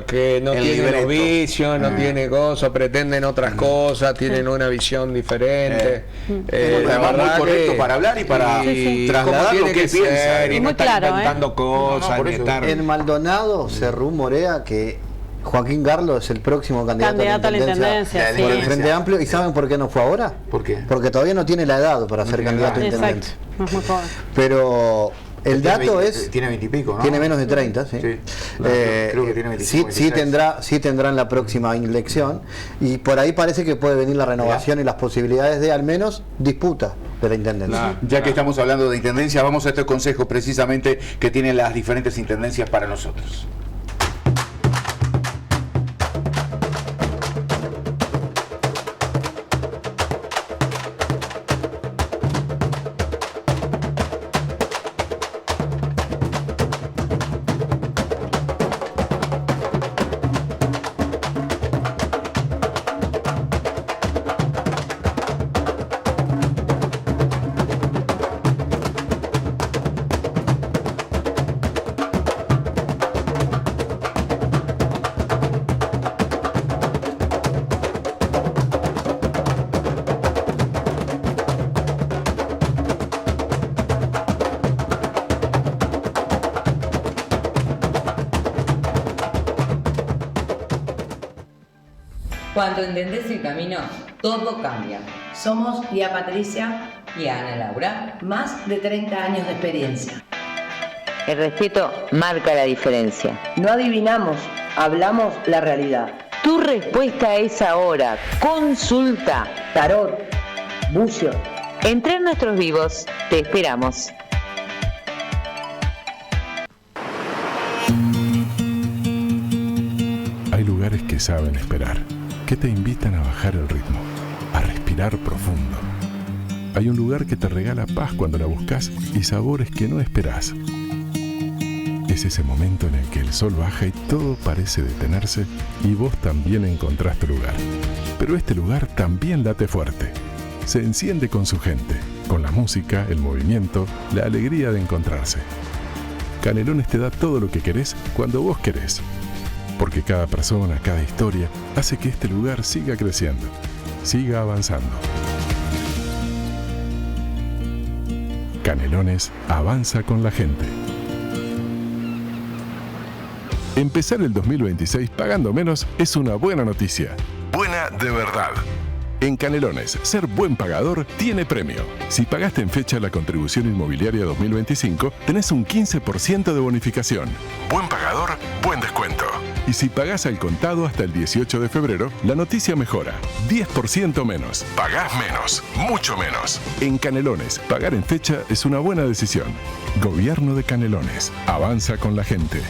que no tiene los vicios, no tiene cosas, pretenden otras cosas, tienen una visión diferente. Además muy correcto para hablar y para trasladar lo que piensa. Y no estar inventando cosas. En Maldonado se rumorea que Joaquín Garlo es el próximo candidato a la intendencia por el Frente Amplio. ¿Y saben por qué no fue ahora? ¿Por qué? Porque todavía no tiene la edad para ser candidato a intendente. Es muy joven. Pero el dato es... Tiene 20 y pico, ¿no? Tiene menos de 30, sí. Creo que tiene 25. Sí tendrá en la próxima elección. Y por ahí parece que puede venir la renovación y las posibilidades de al menos disputa de la intendencia. Ya que estamos hablando de intendencia, vamos a este consejo precisamente que tienen las diferentes intendencias para nosotros. Cuando entendés el camino, todo cambia. Somos Tía Patricia y Ana Laura. Más de 30 años de experiencia. El respeto marca la diferencia. No adivinamos, hablamos la realidad. Tu respuesta es ahora. Consulta. Tarot, bucio. Entre nuestros vivos, te esperamos. Hay lugares que saben esperar, que te invitan a bajar el ritmo, a respirar profundo. Hay un lugar que te regala paz cuando la buscas y sabores que no esperás. Es ese momento en el que el sol baja y todo parece detenerse y vos también encontrás tu lugar. Pero este lugar también late fuerte. Se enciende con su gente, con la música, el movimiento, la alegría de encontrarse. Canelones te da todo lo que querés cuando vos querés. Porque cada persona, cada historia, hace que este lugar siga creciendo, siga avanzando. Canelones avanza con la gente. Empezar el 2026 pagando menos es una buena noticia. Buena de verdad. En Canelones, ser buen pagador tiene premio. Si pagaste en fecha la contribución inmobiliaria 2025, tenés un 15% de bonificación. Buen pagador, buen descuento. Y si pagás al contado hasta el 18 de febrero, la noticia mejora. 10% menos. Pagás menos, mucho menos. En Canelones, pagar en fecha es una buena decisión. Gobierno de Canelones. Avanza con la gente.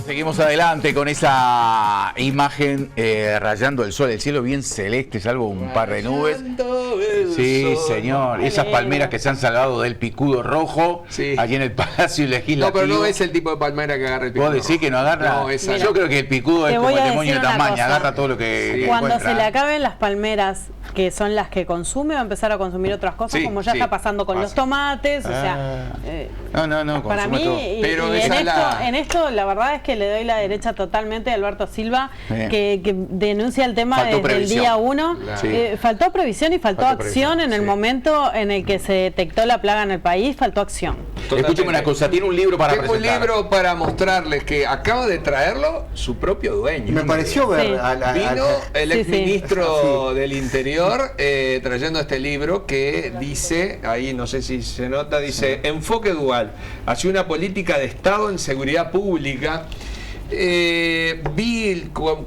Seguimos adelante con esa imagen rayando el sol, el cielo bien celeste, salvo un par de nubes. Sí, señor. Esas palmeras que se han salvado del picudo rojo, allí en el Palacio Legislativo. No, pero no es el tipo de palmera que agarra el picudo. ¿Vos decís que no agarra? No, esa yo creo que el picudo es como el demonio de Tasmania, agarra todo lo que Cuando encuentra. se le acaben las palmeras, que son las que consume, va a empezar a consumir otras cosas, como ya está pasando con los tomates, o sea... No, para mí, pero en esto la verdad es que le doy la derecha totalmente a Alberto Silva, que denuncia el tema desde el día 1. Faltó previsión y faltó acción en el momento en el que se detectó la plaga en el país, faltó acción. Escúcheme una cosa, tiene un libro para presentar. Tengo un libro para mostrarles que acaba de traerlo su propio dueño. Me pareció ver... Vino el exministro del Interior trayendo este libro que dice, ahí no sé si se nota, dice Enfoque Dual, hacia una política de Estado en seguridad pública. Vi como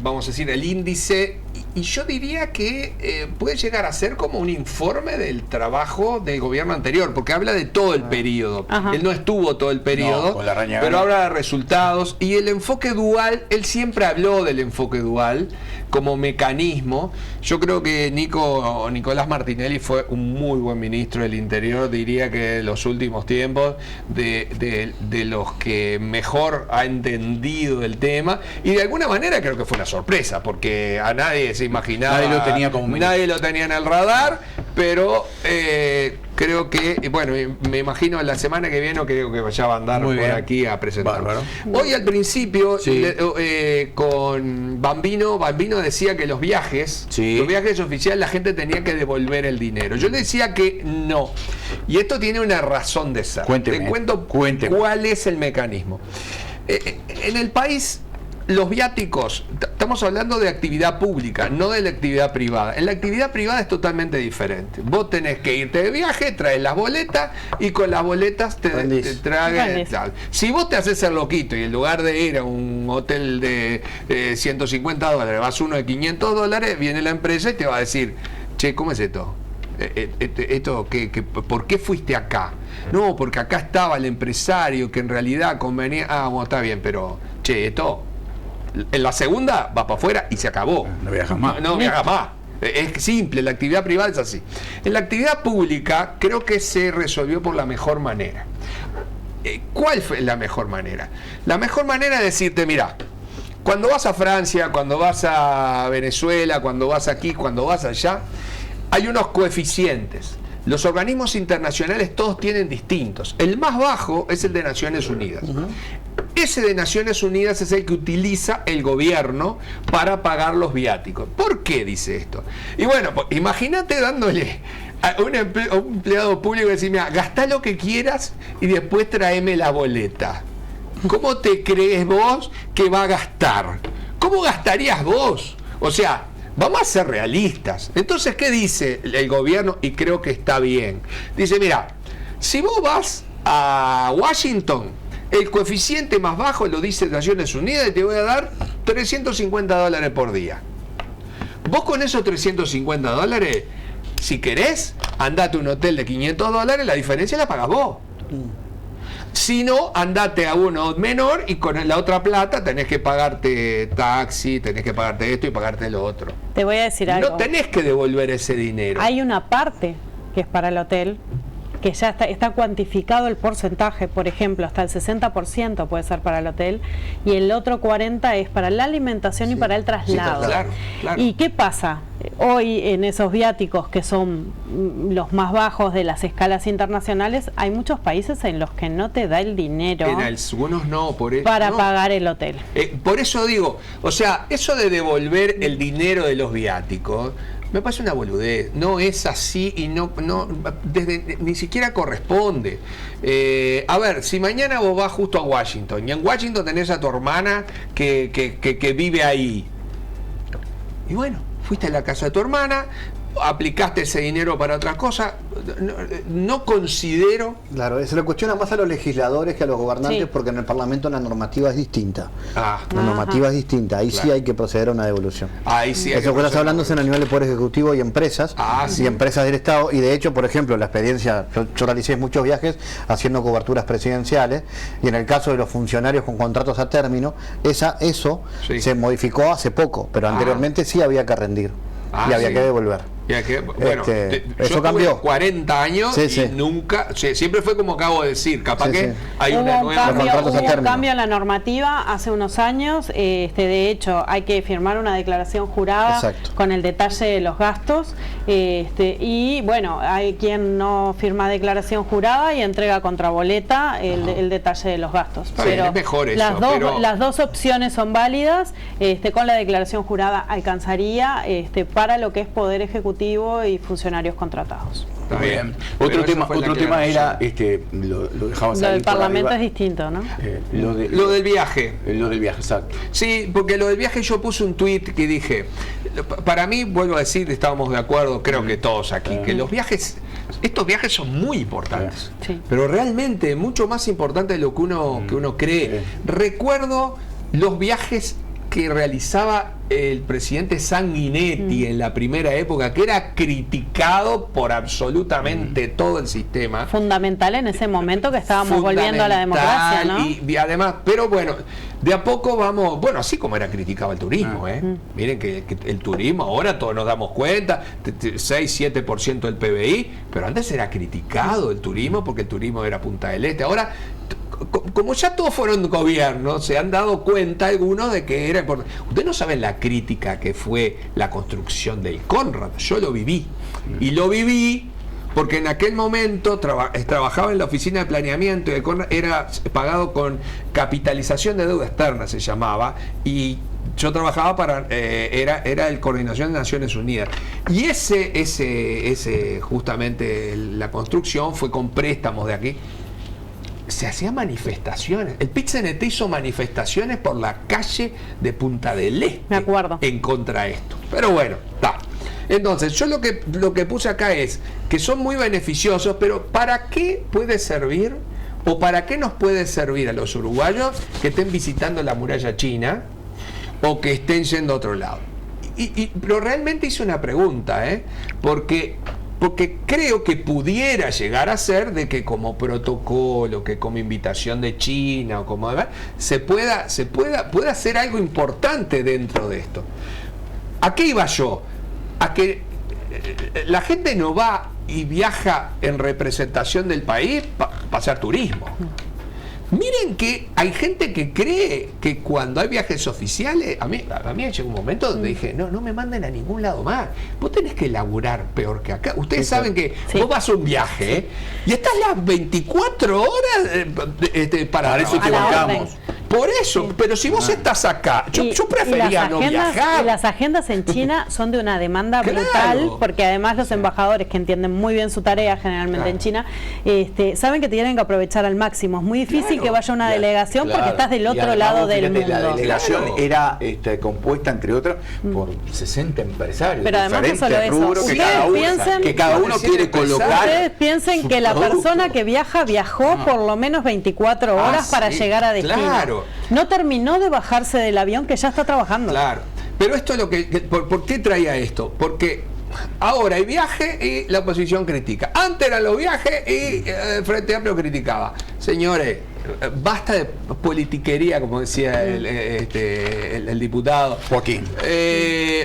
vamos a decir, el índice, y yo diría que puede llegar a ser como un informe del trabajo del gobierno anterior, porque habla de todo el periodo. Él no estuvo todo el periodo, pero habla de resultados. Y el enfoque dual, él siempre habló del enfoque dual como mecanismo. Yo creo que Nicolás Martinelli fue un muy buen ministro del Interior, diría que en los últimos tiempos, de los que mejor ha entendido el tema, y de alguna manera creo que fue una sorpresa, porque a nadie se imaginaba, nadie lo tenía como ministro. Nadie lo tenía en el radar, pero creo que, bueno, me imagino la semana que viene creo que ya va a andar por aquí a presentarlo. Hoy al principio con Bambino decía que los viajes oficiales la gente tenía que devolver el dinero. Yo le decía que no, y esto tiene una razón de ser. Te cuento cuál es el mecanismo. En el país, los viáticos, estamos hablando de actividad pública, no de la actividad privada. En la actividad privada es totalmente diferente. Vos tenés que irte de viaje, traes las boletas y con las boletas te traen tal. Si vos te haces el loquito y en lugar de ir a un hotel de $150, vas uno de $500, viene la empresa y te va a decir, che, ¿cómo es esto? ¿Por qué fuiste acá? No, porque acá estaba el empresario que en realidad convenía. Bueno, está bien, pero che, esto en la segunda va para afuera y se acabó. No viajas más. No viajas más. Es simple, la actividad privada es así. En la actividad pública creo que se resolvió por la mejor manera. ¿Cuál fue la mejor manera? La mejor manera es decirte, mira, cuando vas a Francia, cuando vas a Venezuela, cuando vas aquí, cuando vas allá, hay unos coeficientes. Los organismos internacionales todos tienen distintos. El más bajo es el de Naciones Unidas. Ese de Naciones Unidas es el que utiliza el gobierno para pagar los viáticos. ¿Por qué dice esto? Y bueno, pues, imagínate dándole a un empleado público y decir, mira, gastá lo que quieras y después tráeme la boleta. ¿Cómo te crees vos que va a gastar? ¿Cómo gastarías vos? O sea, vamos a ser realistas. Entonces, ¿qué dice el gobierno? Y creo que está bien. Dice, mira, si vos vas a Washington, el coeficiente más bajo lo dice Naciones Unidas y te voy a dar $350 por día. Vos con esos $350, si querés, andate a un hotel de $500, la diferencia la pagas vos. Si no, andate a uno menor y con la otra plata tenés que pagarte taxi, tenés que pagarte esto y pagarte lo otro. Te voy a decir algo. No tenés que devolver ese dinero. Hay una parte que es para el hotel, que ya está cuantificado el porcentaje, por ejemplo, hasta el 60% puede ser para el hotel, y el otro 40% es para la alimentación y para el traslado. Claro. ¿Y qué pasa? Hoy en esos viáticos que son los más bajos de las escalas internacionales, hay muchos países en los que no te da el dinero algunos no, para pagar el hotel. Por eso digo, o sea, eso de devolver el dinero de los viáticos me parece una boludez. No es así y ni siquiera corresponde. A ver, si mañana vos vas justo a Washington y en Washington tenés a tu hermana que vive ahí, y bueno, fuiste a la casa de tu hermana, aplicaste ese dinero para otra cosa, no considero... Claro, se le cuestiona más a los legisladores que a los gobernantes, porque en el Parlamento la normativa es distinta. La normativa es distinta, ahí sí hay que proceder a una devolución. Ahí sí. Eso que estás hablando es a nivel de Poder Ejecutivo y empresas, y empresas del Estado, y de hecho, por ejemplo, la experiencia, yo realicé muchos viajes haciendo coberturas presidenciales, y en el caso de los funcionarios con contratos a término, eso se modificó hace poco, pero anteriormente sí había que rendir. Y había que devolver. Ya que, bueno, eso yo cambió. tuve 40 años y nunca, siempre fue como acabo de decir, capaz que hay una nueva... Hubo un cambio en la normativa hace unos años, de hecho hay que firmar una declaración jurada con el detalle de los gastos, y bueno, hay quien no firma declaración jurada y entrega contra boleta el detalle de los gastos. Pero es mejor eso, las dos opciones son válidas, con la declaración jurada alcanzaría para lo que es Poder Ejecutivo y funcionarios contratados. Está bien. Otro tema era, lo dejabas Lo ahí del por Parlamento arriba. es distinto, ¿no? Lo del viaje. Lo del viaje, exacto. Sí, porque lo del viaje yo puse un tuit que dije, para mí, vuelvo a decir, estábamos de acuerdo, creo que todos aquí, que estos viajes son muy importantes, pero realmente mucho más importantes de lo que uno cree. Recuerdo los viajes que realizaba el presidente Sanguinetti en la primera época, que era criticado por absolutamente todo el sistema. Fundamental en ese momento que estábamos volviendo a la democracia, ¿no? Y además, pero bueno, de a poco vamos, bueno, así como era criticado el turismo, miren que el turismo, ahora todos nos damos cuenta, 6-7% del PBI, pero antes era criticado el turismo porque el turismo era Punta del Este. Ahora, como ya todos fueron gobiernos, se han dado cuenta algunos de que era importante. Ustedes no saben la crítica que fue la construcción del Conrad. Yo lo viví. Y lo viví porque en aquel momento trabajaba en la oficina de planeamiento y el Conrad era pagado con capitalización de deuda externa, se llamaba, y yo trabajaba para era el Coordinación de Naciones Unidas, y ese justamente la construcción fue con préstamos de aquí. Se hacían manifestaciones. El PIT-CNT hizo manifestaciones por la calle de Punta del Este. Me acuerdo. En contra de esto. Pero bueno, está. Entonces, yo lo que puse acá es que son muy beneficiosos, pero ¿para qué puede servir o para qué nos puede servir a los uruguayos que estén visitando la muralla china o que estén yendo a otro lado? Pero realmente hice una pregunta, porque creo que pudiera llegar a ser de que como protocolo, que como invitación de China o como demás, se pueda hacer algo importante dentro de esto. ¿A qué iba yo? A que la gente no va y viaja en representación del país para hacer turismo. Miren que hay gente que cree que cuando hay viajes oficiales, a mí llegó un momento donde dije, no me manden a ningún lado más, vos tenés que laburar peor que acá. Ustedes saben que vos vas a un viaje y estás las 24 horas para eso te bancamos. Por eso, pero si vos estás acá, yo prefería no viajar. Y las agendas en China son de una demanda brutal, porque además los embajadores, que entienden muy bien su tarea generalmente en China, saben que tienen que aprovechar al máximo. Es muy difícil que vaya una delegación porque estás del otro lado del mundo. La delegación era compuesta, entre otros, por 60 empresarios. Pero además no solo eso. Que cada uno quiere colocar. Ustedes piensen que la persona que viajó por lo menos 24 horas para llegar a destino. Claro. No terminó de bajarse del avión que ya está trabajando. Claro. Pero esto es lo que... ¿Por qué traía esto? Porque ahora hay viaje y la oposición critica. Antes eran los viajes y Frente Amplio criticaba. Señores, basta de politiquería, como decía el diputado Joaquín.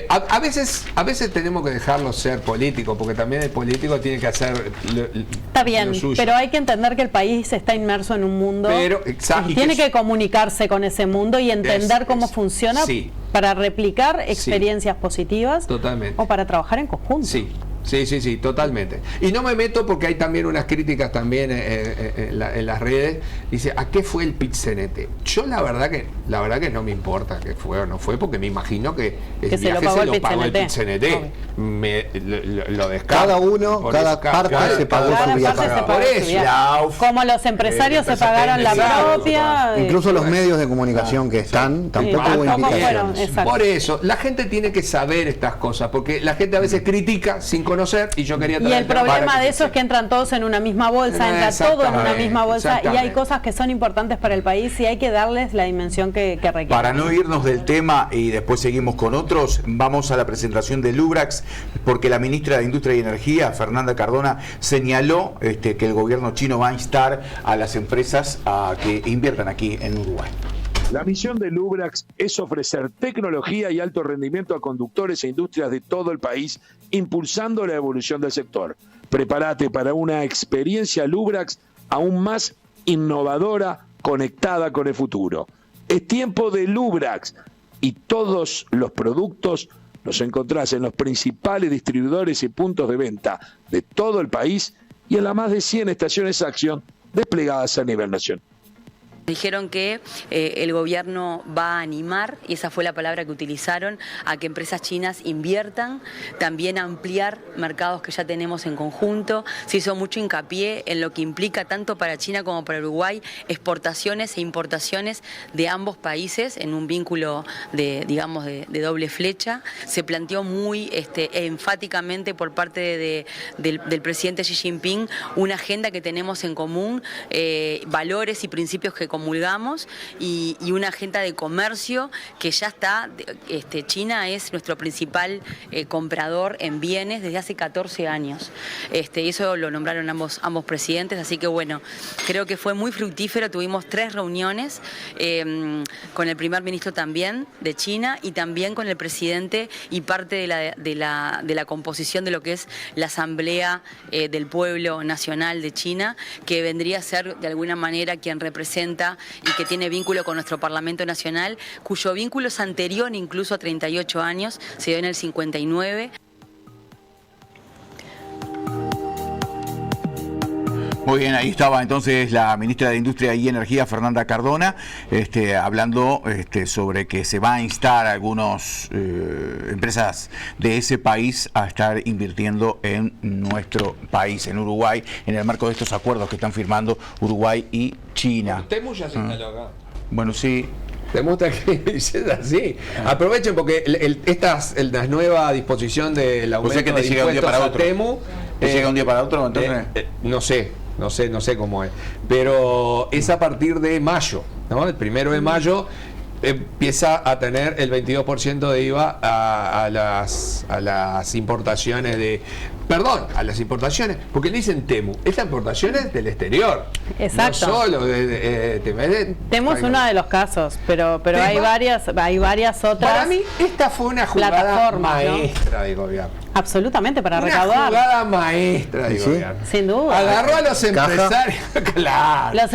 A veces tenemos que dejarlo ser político, porque también el político tiene que hacer está bien, lo suyo. Pero hay que entender que el país está inmerso en un mundo, tiene que comunicarse con ese mundo y entender cómo funciona para replicar experiencias positivas. Totalmente. O para trabajar en conjunto. Sí, totalmente. Y no me meto porque hay también unas críticas también en las redes. Dice, ¿a qué fue el PIT-CNT? Yo la verdad que no me importa que fue o no fue, porque me imagino que el viaje se lo pagó el PIT-CNT. Lo descarto. Cada parte se pagó su viaje. Por eso. Como los empresarios se pagaron la propia. Incluso los medios de comunicación que están, tampoco hubo invitaciones. Por eso, la gente tiene que saber estas cosas, porque la gente a veces critica sin conocer, y yo quería traer. Y el problema de eso es que entran todos en una misma bolsa, entra todo en una misma bolsa, y hay cosas que son importantes para el país y hay que darles la dimensión que requieren. Para no irnos del tema y después seguimos con otros, vamos a la presentación de Lubrax, porque la ministra de Industria y Energía, Fernanda Cardona, señaló que el gobierno chino va a instar a las empresas a que inviertan aquí en Uruguay. La misión de Lubrax es ofrecer tecnología y alto rendimiento a conductores e industrias de todo el país, impulsando la evolución del sector. Prepárate para una experiencia Lubrax aún más innovadora, conectada con el futuro. Es tiempo de Lubrax y todos los productos los encontrás en los principales distribuidores y puntos de venta de todo el país y en las más de 100 estaciones Action desplegadas a nivel nacional. Dijeron que el gobierno va a animar, y esa fue la palabra que utilizaron, a que empresas chinas inviertan, también ampliar mercados que ya tenemos en conjunto. Se hizo mucho hincapié en lo que implica tanto para China como para Uruguay exportaciones e importaciones de ambos países en un vínculo de, digamos, de doble flecha. Se planteó muy enfáticamente por parte del presidente Xi Jinping una agenda que tenemos en común, valores y principios que comulgamos y una agenda de comercio que ya está. China es nuestro principal comprador en bienes desde hace 14 años. Eso lo nombraron ambos presidentes, así que bueno, creo que fue muy fructífero. Tuvimos 3 reuniones con el primer ministro también de China y también con el presidente y parte de la composición de lo que es la Asamblea del Pueblo Nacional de China, que vendría a ser de alguna manera quien representa y que tiene vínculo con nuestro Parlamento Nacional, cuyo vínculo es anterior incluso a 38 años, se dio en el 59. Muy bien, ahí estaba entonces la ministra de Industria y Energía, Fernanda Cardona, hablando sobre que se va a instar a algunas empresas de ese país a estar invirtiendo en nuestro país, en Uruguay, en el marco de estos acuerdos que están firmando Uruguay y China. Temu ya se instaló acá. Bueno, sí. Demuestra que es así. Aprovechen porque la nueva disposición del aumento de impuestos a Temu... ¿Llega un día para otro? Entonces... No sé cómo es, pero es a partir de mayo, ¿no? El 1 de mayo empieza a tener el 22% de IVA a las importaciones de... Perdón, a las importaciones, porque le dicen Temu, estas importaciones del exterior. Exacto. No solo Temu es uno de los casos, pero hay varias otras. Para mí, esta fue una jugada maestra, ¿no?, de gobierno. Absolutamente, para recaudar. Una jugada maestra de gobierno. Sin duda. Agarró a los empresarios. Claro. Los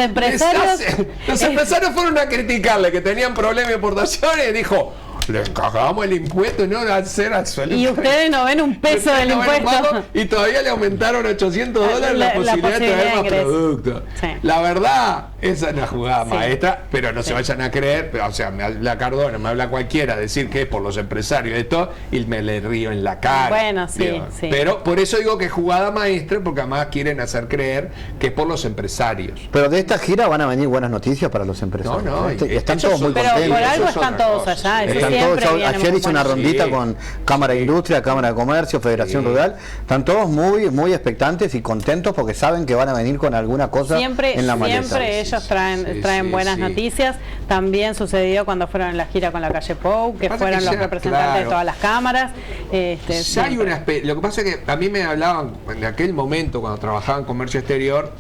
empresarios fueron a criticarle que tenían problemas de importaciones y dijo: le encajamos el impuesto y no va a ser absolutamente. Y ustedes no ven un peso del impuesto. Y todavía le aumentaron $800 la posibilidad de traer más productos. Sí. La verdad, esa es una jugada maestra, pero no se vayan a creer. O sea, me habla Cardona, me habla cualquiera, decir que es por los empresarios de esto, y me le río en la cara. Bueno, sí. Pero por eso digo que es jugada maestra, porque además quieren hacer creer que es por los empresarios. Pero de esta gira van a venir buenas noticias para los empresarios. Están todos muy contentos. Pero por algo están todos allá. Ayer hice una rondita con Cámara de Industria, Cámara de Comercio, Federación Rural. Están todos muy expectantes y contentos porque saben que van a venir con alguna cosa en la maleta. Siempre ellos traen buenas noticias. También sucedió cuando fueron en la gira con la Calle Pou, que fueron los representantes de todas las cámaras. Hay lo que pasa es que a mí me hablaban en aquel momento cuando trabajaba en comercio exterior.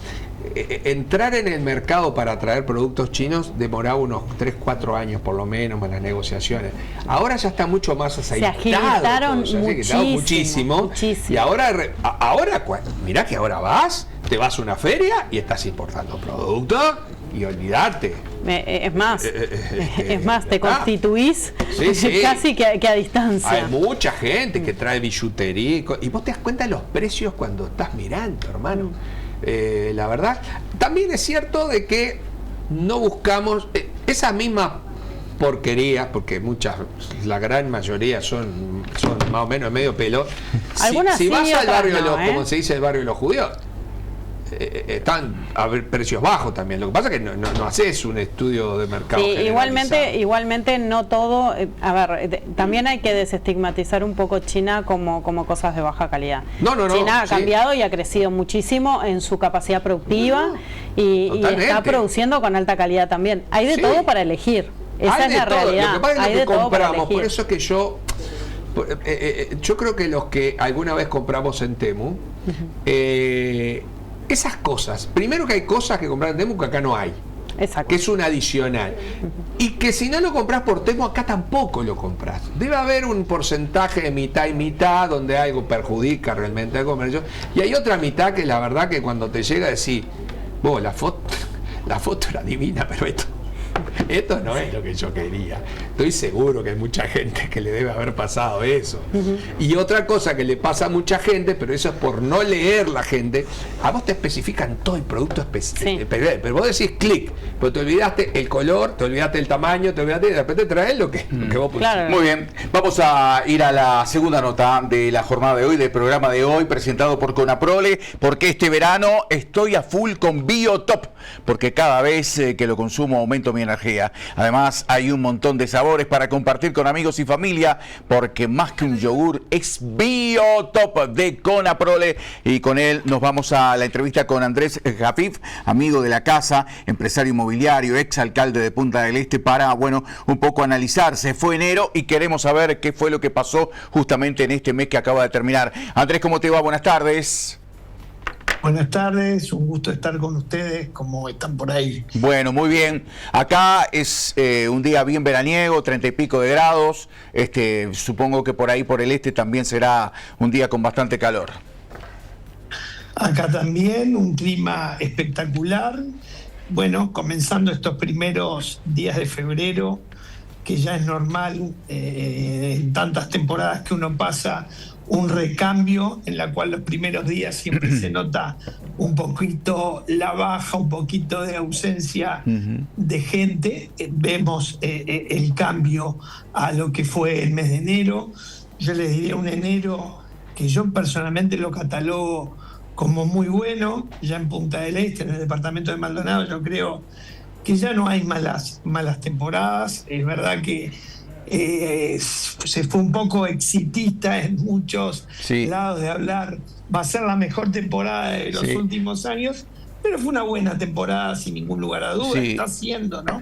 Entrar en el mercado para atraer productos chinos demoraba unos 3-4 años por lo menos en las negociaciones. Ahora ya está mucho más aceitado. Se agilizaron muchísimo. Y ahora mirá que ahora te vas a una feria y estás importando productos y olvidate. Es más, te constituís casi que a distancia. Hay mucha gente que trae billutería y vos te das cuenta de los precios cuando estás mirando, hermano. La verdad, también es cierto de que no buscamos esa misma porquería, porque la gran mayoría son más o menos medio pelo. Si vas al barrio como se dice, el barrio de los judíos, están a ver precios bajos también. Lo que pasa es que no haces un estudio de mercado. Sí, igualmente no todo. También hay que desestigmatizar un poco China como cosas de baja calidad. China ha cambiado y ha crecido muchísimo en su capacidad productiva y está produciendo con alta calidad también. Hay de todo para elegir. Esa es la realidad. Lo que pasa es que compramos, por eso es que yo creo que los que alguna vez compramos en Temu, esas cosas, primero que hay cosas que comprar en Temu que acá no hay. Exacto. Que es un adicional. Y que si no lo compras por Temu, acá tampoco lo compras. Debe haber un porcentaje de mitad y mitad donde algo perjudica realmente al comercio. Y hay otra mitad que la verdad que cuando te llega a decir, vos, la foto era divina, pero esto no es lo que yo quería. Estoy seguro que hay mucha gente que le debe haber pasado eso. Y otra cosa que le pasa a mucha gente, pero eso es por no leer la gente, a vos te especifican todo el producto pero vos decís clic, pero te olvidaste el color, te olvidaste el tamaño, te olvidaste y de repente traes lo que vos pusiste. Claro. Muy bien, vamos a ir a la segunda nota de la jornada de hoy, del programa de hoy, presentado por Conaprole, porque este verano estoy a full con Biotop, porque cada vez que lo consumo aumento mi energía. Además, hay un montón de sabores para compartir con amigos y familia, porque más que un yogur es Biotop de Conaprole. Y con él nos vamos a la entrevista con Andrés Jafif, amigo de la casa, empresario inmobiliario, ex alcalde de Punta del Este, para, bueno, un poco analizar. Se fue enero y queremos saber qué fue lo que pasó justamente en este mes que acaba de terminar. Andrés, ¿cómo te va? Buenas tardes. Buenas tardes, un gusto estar con ustedes, ¿cómo están por ahí? Bueno, muy bien. Acá es un día bien veraniego, 30 y pico de grados. Supongo que por ahí, por el este, también será un día con bastante calor. Acá también, un clima espectacular. Bueno, comenzando estos primeros días de febrero, que ya es normal en tantas temporadas que uno pasa, un recambio en la cual los primeros días siempre se nota un poquito la baja, un poquito de ausencia de gente. Vemos el cambio a lo que fue el mes de enero. Yo les diría un enero que yo personalmente lo catalogo como muy bueno. Ya en Punta del Este, en el departamento de Maldonado, yo creo que ya no hay malas temporadas. Es verdad que se fue un poco exitista en muchos lados de hablar, va a ser la mejor temporada de los últimos años, pero fue una buena temporada sin ningún lugar a duda, está siendo, ¿no?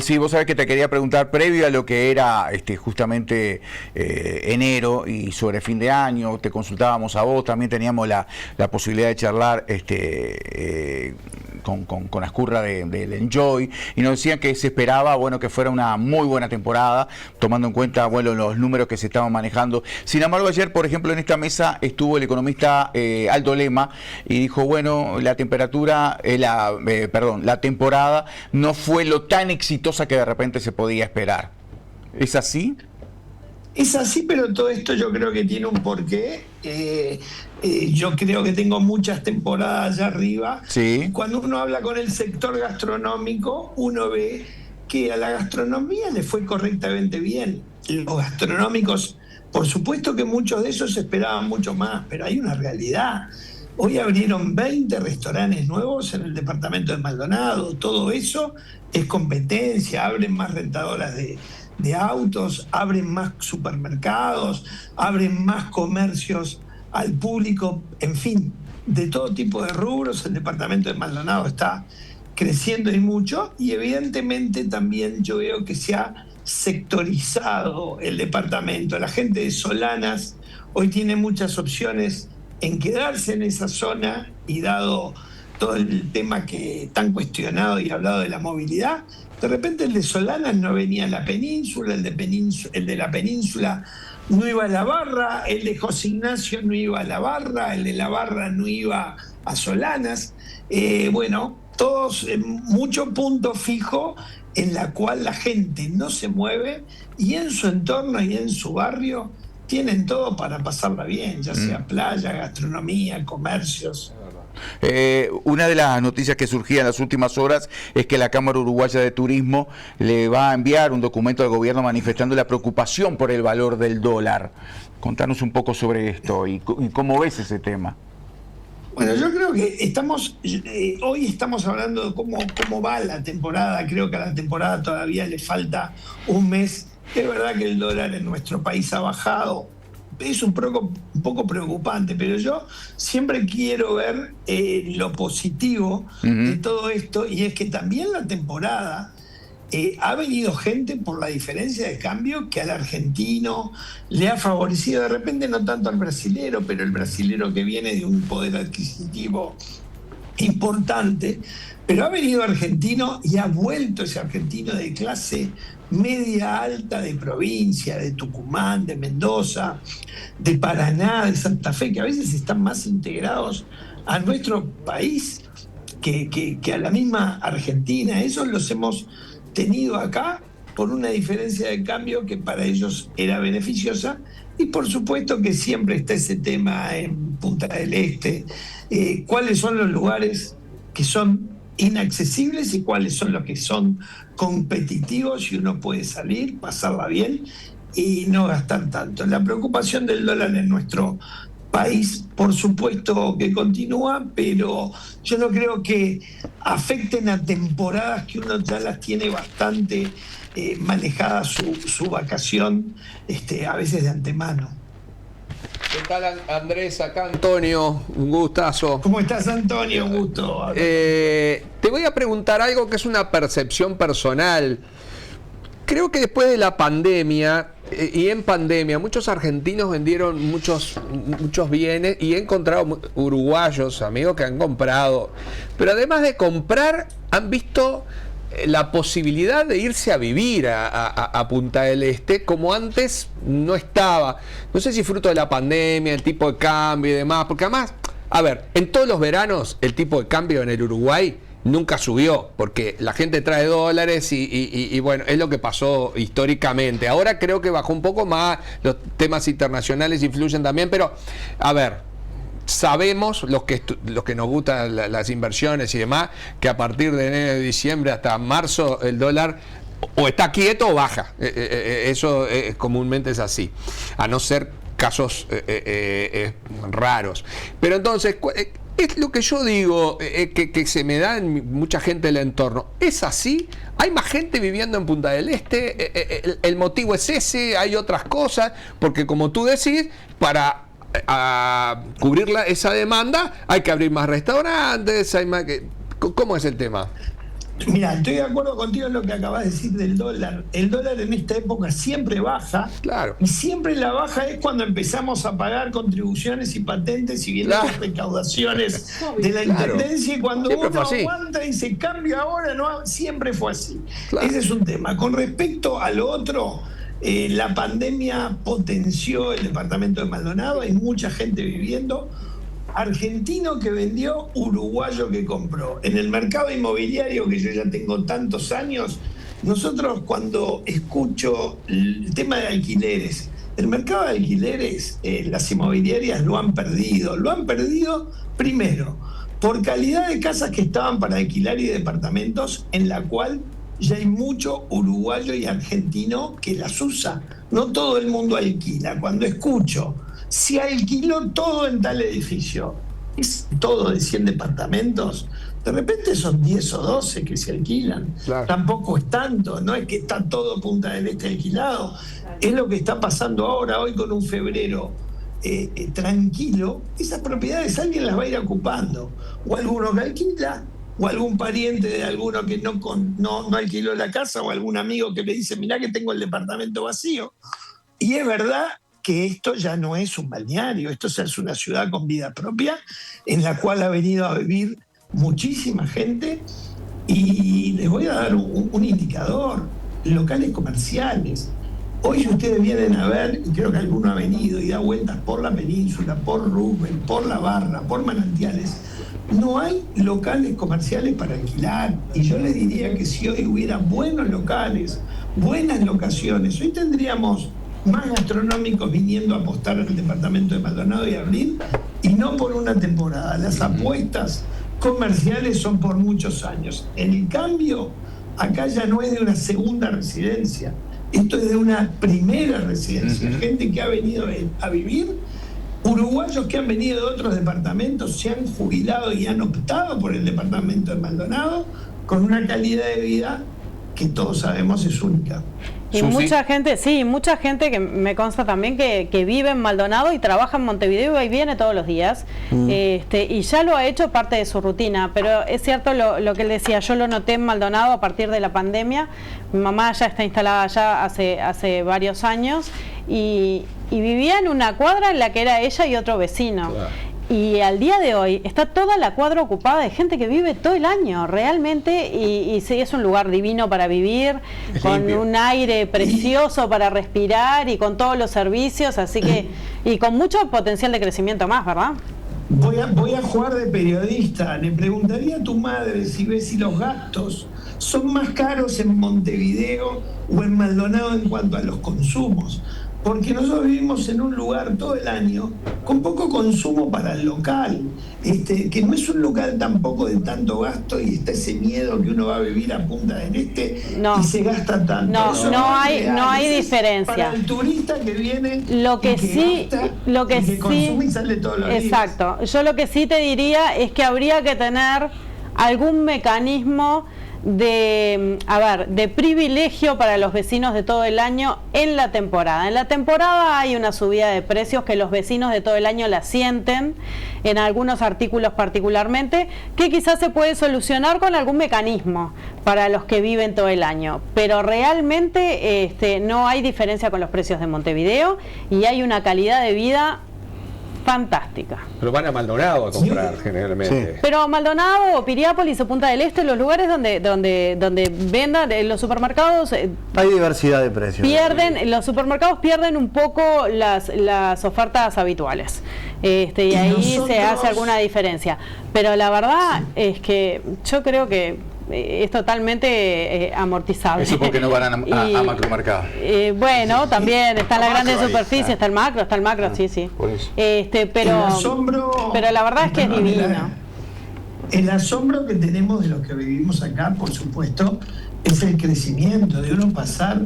Sí, vos sabés que te quería preguntar, previo a lo que era justamente enero y sobre fin de año, te consultábamos a vos, también teníamos la posibilidad de charlar con Ascurra del Enjoy, y nos decían que se esperaba, bueno, que fuera una muy buena temporada, tomando en cuenta, bueno, los números que se estaban manejando. Sin embargo, ayer, por ejemplo, en esta mesa estuvo el economista Aldo Lema y dijo, bueno, la temporada no fue lo tan exitosa que de repente se podía esperar. ¿Es así? Es así, pero todo esto yo creo que tiene un porqué. Yo creo que tengo muchas temporadas allá arriba. Cuando uno habla con el sector gastronómico, uno ve que a la gastronomía le fue correctamente bien. Los gastronómicos, por supuesto que muchos de esos esperaban mucho más, pero hay una realidad. Hoy abrieron 20 restaurantes nuevos en el departamento de Maldonado. Todo eso es competencia, abren más rentadoras de autos, abren más supermercados, abren más comercios al público, en fin, de todo tipo de rubros. El departamento de Maldonado está creciendo y mucho, y evidentemente también yo veo que se ha sectorizado el departamento. La gente de Solanas hoy tiene muchas opciones en quedarse en esa zona, y dado todo el tema que tan cuestionado y hablado de la movilidad, de repente el de Solanas no venía a la península, el de la península no iba a La Barra, el de José Ignacio no iba a La Barra, el de La Barra no iba a Solanas. Bueno, todos, mucho punto fijo en la cual la gente no se mueve, y en su entorno y en su barrio tienen todo para pasarla bien, ya sea playa, gastronomía, comercios. Una de las noticias que surgía en las últimas horas es que la Cámara Uruguaya de Turismo le va a enviar un documento al gobierno manifestando la preocupación por el valor del dólar. Contanos un poco sobre esto y cómo ves ese tema. Bueno, yo creo que hoy estamos hablando de cómo va la temporada. Creo que a la temporada todavía le falta un mes. Es verdad que el dólar en nuestro país ha bajado. Es un poco preocupante, pero yo siempre quiero ver lo positivo de todo esto, y es que también la temporada ha venido gente por la diferencia de cambio que al argentino le ha favorecido, de repente no tanto al brasilero, pero el brasilero que viene de un poder adquisitivo importante, pero ha venido argentino y ha vuelto ese argentino de clase media alta de provincia, de Tucumán, de Mendoza, de Paraná, de Santa Fe, que a veces están más integrados a nuestro país que a la misma Argentina. Esos los hemos tenido acá por una diferencia de cambio que para ellos era beneficiosa, y por supuesto que siempre está ese tema en Punta del Este, cuáles son los lugares que son inaccesibles y cuáles son los que son competitivos y uno puede salir, pasarla bien y no gastar tanto. La preocupación del dólar en nuestro país, por supuesto que continúa, pero yo no creo que afecten a temporadas que uno ya las tiene bastante manejada su vacación, a veces de antemano. ¿Qué tal, Andrés? Acá Antonio, un gustazo. ¿Cómo estás, Antonio? Un gusto. Te voy a preguntar algo que es una percepción personal. Creo que después de la pandemia y en pandemia muchos argentinos vendieron muchos bienes, y he encontrado uruguayos, amigos, que han comprado, pero además de comprar han visto la posibilidad de irse a vivir a Punta del Este, como antes no estaba. No sé si fruto de la pandemia, el tipo de cambio y demás, porque además, a ver, en todos los veranos el tipo de cambio en el Uruguay nunca subió, porque la gente trae dólares y bueno, es lo que pasó históricamente. Ahora creo que bajó un poco más, los temas internacionales influyen también, pero a ver, sabemos, los que nos gustan las inversiones y demás, que a partir de enero y diciembre hasta marzo el dólar o está quieto o baja. Eso comúnmente es así, a no ser casos raros. Pero entonces, es lo que yo digo, que se me da en mucha gente del entorno. ¿Es así? ¿Hay más gente viviendo en Punta del Este? ¿El motivo es ese? ¿Hay otras cosas? Porque como tú decís, para cubrir esa demanda hay que abrir más restaurantes, hay más que... ¿Cómo es el tema? Mira, estoy de acuerdo contigo en lo que acabas de decir del dólar. El dólar en esta época siempre baja. Claro. Y siempre la baja es cuando empezamos a pagar contribuciones y patentes y vienen las recaudaciones de la intendencia. Y cuando Siempre uno fue así. aguanta y se cambia ahora, no, siempre fue así. Claro. Ese es un tema. Con respecto a lo otro, la pandemia potenció el departamento de Maldonado. Hay mucha gente viviendo. Argentino que vendió, uruguayo que compró. En el mercado inmobiliario, que yo ya tengo tantos años, nosotros cuando escucho el tema de alquileres, el mercado de alquileres, las inmobiliarias lo han perdido. Lo han perdido primero por calidad de casas que estaban para alquilar y departamentos en la cual ya hay mucho uruguayo y argentino que las usa. No todo el mundo alquila. Cuando escucho, se alquiló todo en tal edificio, es todo de 100 departamentos, de repente son 10 o 12 que se alquilan. Claro. Tampoco es tanto, no es que está todo Punta del Este alquilado. Es lo que está pasando ahora, hoy con un febrero tranquilo. Esas propiedades alguien las va a ir ocupando, o alguno que alquila, o algún pariente de alguno que no alquiló la casa, o algún amigo que le dice, mirá que tengo el departamento vacío. Y es verdad que esto ya no es un balneario, esto es una ciudad con vida propia, en la cual ha venido a vivir muchísima gente. Y les voy a dar un indicador: locales comerciales. Hoy ustedes vienen a ver, y creo que alguno ha venido y da vueltas por la península, por Rubén, por La Barra, por Manantiales, no hay locales comerciales para alquilar. Y yo les diría que si hoy hubiera buenos locales, buenas locaciones, hoy tendríamos más gastronómicos viniendo a apostar en el departamento de Maldonado y abrir, y no por una temporada. Las apuestas comerciales son por muchos años. El cambio acá ya no es de una segunda residencia, esto es de una primera residencia. Gente que ha venido a vivir, uruguayos que han venido de otros departamentos, se han jubilado y han optado por el departamento de Maldonado, con una calidad de vida que todos sabemos es única. Y mucha gente, sí, mucha gente que me consta también que vive en Maldonado y trabaja en Montevideo y viene todos los días, y ya lo ha hecho parte de su rutina. Pero es cierto lo que él decía, yo lo noté en Maldonado a partir de la pandemia. Mi mamá ya está instalada allá hace varios años y vivía en una cuadra en la que era ella y otro vecino. Claro. Y al día de hoy está toda la cuadra ocupada de gente que vive todo el año, realmente, y sí, es un lugar divino para vivir, con un aire precioso para respirar y con todos los servicios, así que, y con mucho potencial de crecimiento más, ¿verdad? Voy a jugar de periodista. Le preguntaría a tu madre si los gastos son más caros en Montevideo o en Maldonado en cuanto a los consumos. Porque nosotros vivimos en un lugar todo el año con poco consumo para el local, que no es un local tampoco de tanto gasto, y está ese miedo que uno va a vivir a Punta del Este y se gasta tanto. No hay diferencia. Para el turista que viene, lo que consume y sale todos los días. Exacto. Yo lo que sí te diría es que habría que tener algún mecanismo de privilegio para los vecinos de todo el año en la temporada. En la temporada hay una subida de precios que los vecinos de todo el año la sienten, en algunos artículos particularmente, que quizás se puede solucionar con algún mecanismo para los que viven todo el año. Pero realmente no hay diferencia con los precios de Montevideo y hay una calidad de vida fantástica. Pero van a Maldonado a comprar generalmente. Sí. Pero Maldonado, Piriápolis o Punta del Este, los lugares donde vendan, los supermercados hay diversidad de precios. Los supermercados pierden un poco las ofertas habituales. Y ahí se hace alguna diferencia. Pero la verdad es que yo creo que es totalmente amortizable. Eso porque no van a macromercados. Bueno, también está la grande superficie, está el macro, sí. Por eso. Pero la verdad es que es divino. El asombro que tenemos de los que vivimos acá, por supuesto, es el crecimiento de uno pasar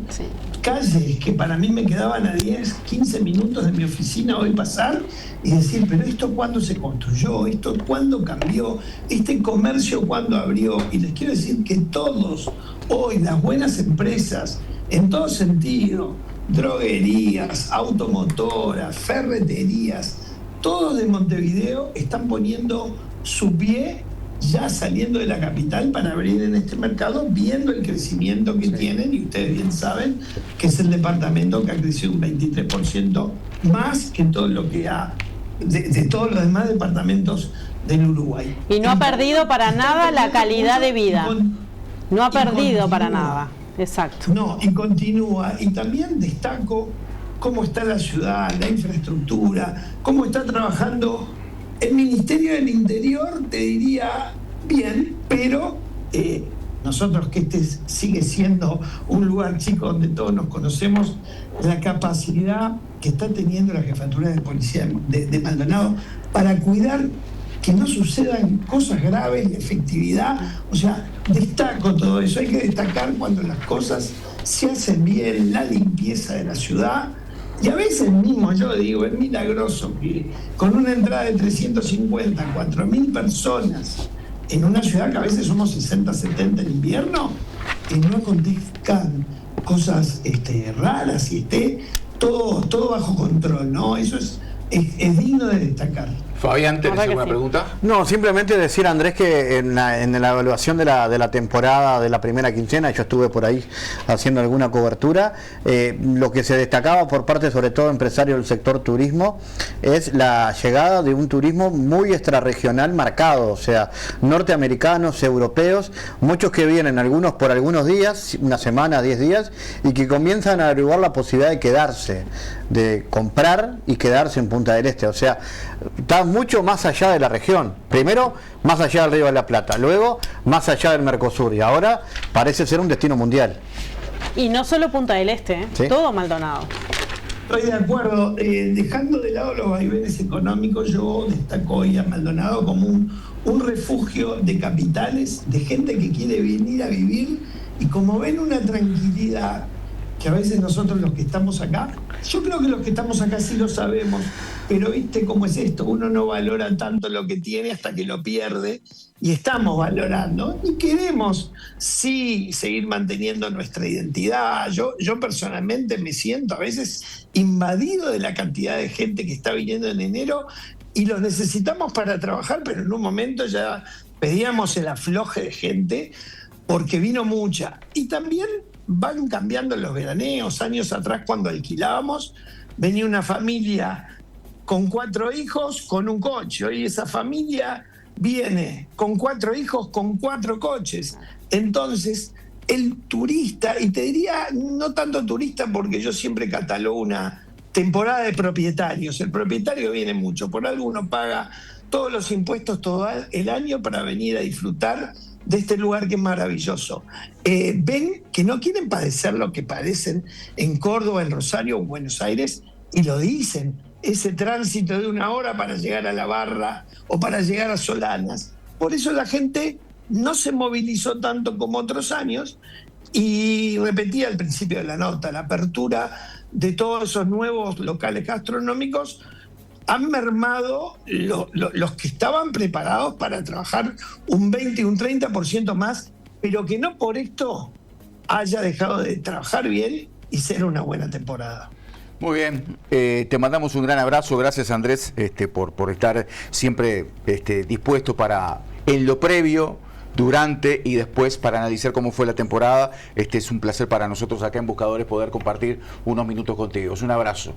calles que para mí me quedaban a 10, 15 minutos de mi oficina, hoy pasar y decir, pero esto cuándo se construyó, esto cuándo cambió, este comercio cuándo abrió. Y les quiero decir que todos hoy, las buenas empresas, en todo sentido, droguerías, automotoras, ferreterías, todos de Montevideo están poniendo su pie ya saliendo de la capital para abrir en este mercado, viendo el crecimiento que tienen, y ustedes bien saben que es el departamento que ha crecido un 23% más que todo lo que de todos los demás departamentos del Uruguay. Y no ha perdido para nada la calidad de vida. No ha perdido para nada. Exacto. No, y continúa. Y también destaco cómo está la ciudad, la infraestructura, cómo está trabajando el Ministerio del Interior, te diría bien, pero nosotros, que este sigue siendo un lugar chico donde todos nos conocemos, la capacidad que está teniendo la Jefatura de Policía de Maldonado para cuidar que no sucedan cosas graves, la efectividad, o sea, destaco todo eso. Hay que destacar cuando las cosas se hacen bien, la limpieza de la ciudad. Y a veces mismo, yo digo, es milagroso que con una entrada de 350, 4.000 personas en una ciudad que a veces somos 60, 70 en invierno, que no acontezcan cosas raras y esté todo bajo control, ¿no? Eso es digno de destacar. Fabián, ¿tenés alguna pregunta? No, simplemente decir, Andrés, que en la evaluación de la temporada de la primera quincena, yo estuve por ahí haciendo alguna cobertura, lo que se destacaba por parte, sobre todo, empresarios del sector turismo, es la llegada de un turismo muy extrarregional marcado, o sea, norteamericanos, europeos, muchos que vienen, algunos por algunos días, una semana, 10 días, y que comienzan a averiguar la posibilidad de quedarse, de comprar y quedarse en Punta del Este, o sea, está mucho más allá de la región. Primero, más allá del Río de la Plata, luego, más allá del Mercosur, y ahora parece ser un destino mundial. Y no solo Punta del Este, todo Maldonado. Estoy de acuerdo. Dejando de lado los vaivenes económicos, yo destaco hoy a Maldonado como un refugio de capitales, de gente que quiere venir a vivir, y como ven, una tranquilidad que a veces nosotros los que estamos acá, yo creo que los que estamos acá sí lo sabemos, pero viste cómo es esto, uno no valora tanto lo que tiene hasta que lo pierde, y estamos valorando, y queremos sí seguir manteniendo nuestra identidad. Yo personalmente me siento a veces invadido de la cantidad de gente que está viniendo en enero, y los necesitamos para trabajar, pero en un momento ya pedíamos el afloje de gente, porque vino mucha. Y también van cambiando los veraneos. Años atrás, cuando alquilábamos, venía una familia con 4 hijos, con un coche. Hoy esa familia viene con 4 hijos, con 4 coches. Entonces, el turista, y te diría, no tanto turista, porque yo siempre catalogo una temporada de propietarios. El propietario viene mucho, por algo uno paga todos los impuestos todo el año para venir a disfrutar de este lugar que es maravilloso. Ven que no quieren padecer lo que padecen en Córdoba, en Rosario o en Buenos Aires, y lo dicen, ese tránsito de 1 hora para llegar a La Barra o para llegar a Solanas. Por eso la gente no se movilizó tanto como otros años, y repetía al principio de la nota, la apertura de todos esos nuevos locales gastronómicos han mermado los que estaban preparados para trabajar un 20 y un 30% más, pero que no por esto haya dejado de trabajar bien y ser una buena temporada. Muy bien, te mandamos un gran abrazo, gracias Andrés por estar siempre dispuesto para en lo previo, durante y después para analizar cómo fue la temporada. Es un placer para nosotros acá en Buscadores poder compartir unos minutos contigo. Un abrazo.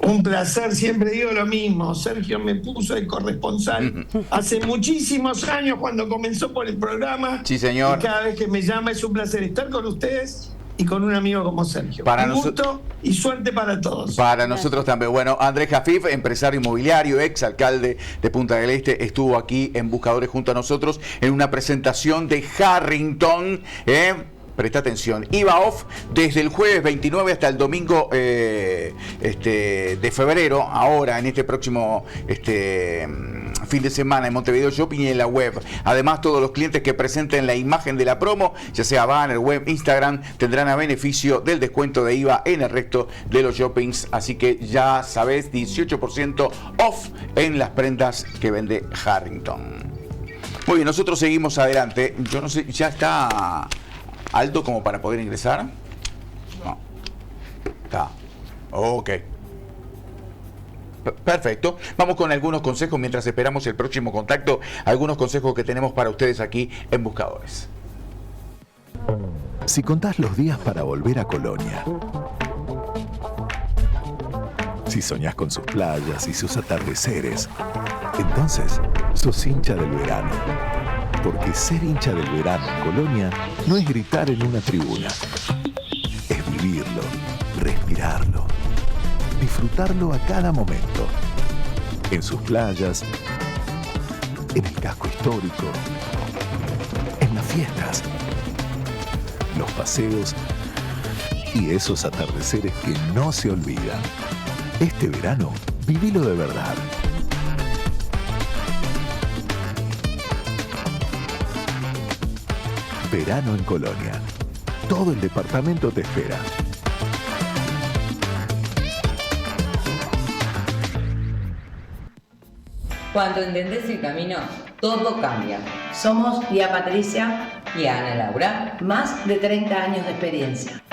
Un placer, siempre digo lo mismo. Sergio me puso de corresponsal hace muchísimos años cuando comenzó por el programa. Sí, señor. Y cada vez que me llama es un placer estar con ustedes y con un amigo como Sergio. Un gusto y suerte para todos. Para nosotros también. Bueno, Andrés Jafif, empresario inmobiliario, ex alcalde de Punta del Este, estuvo aquí en Buscadores junto a nosotros en una presentación de Harrington. Presta atención, IVA off desde el jueves 29 hasta el domingo de febrero, ahora en este próximo fin de semana en Montevideo Shopping y en la web. Además, todos los clientes que presenten la imagen de la promo, ya sea banner, web, Instagram, tendrán a beneficio del descuento de IVA en el resto de los shoppings. Así que ya sabes, 18% off en las prendas que vende Harrington. Muy bien, nosotros seguimos adelante. Yo no sé, ya está alto como para poder ingresar. No. Está. Ok. Perfecto. Vamos con algunos consejos mientras esperamos el próximo contacto. Algunos consejos que tenemos para ustedes aquí en Buscadores. Si contás los días para volver a Colonia, si soñás con sus playas y sus atardeceres, entonces sos hincha del verano. Porque ser hincha del verano en Colonia no es gritar en una tribuna, es vivirlo, respirarlo, disfrutarlo a cada momento. En sus playas, en el casco histórico, en las fiestas, los paseos y esos atardeceres que no se olvidan. Este verano, vivilo de verdad. Verano en Colonia. Todo el departamento te espera. Cuando entendés el camino, todo cambia. Somos Tía Patricia y Ana Laura. Más de 30 años de experiencia.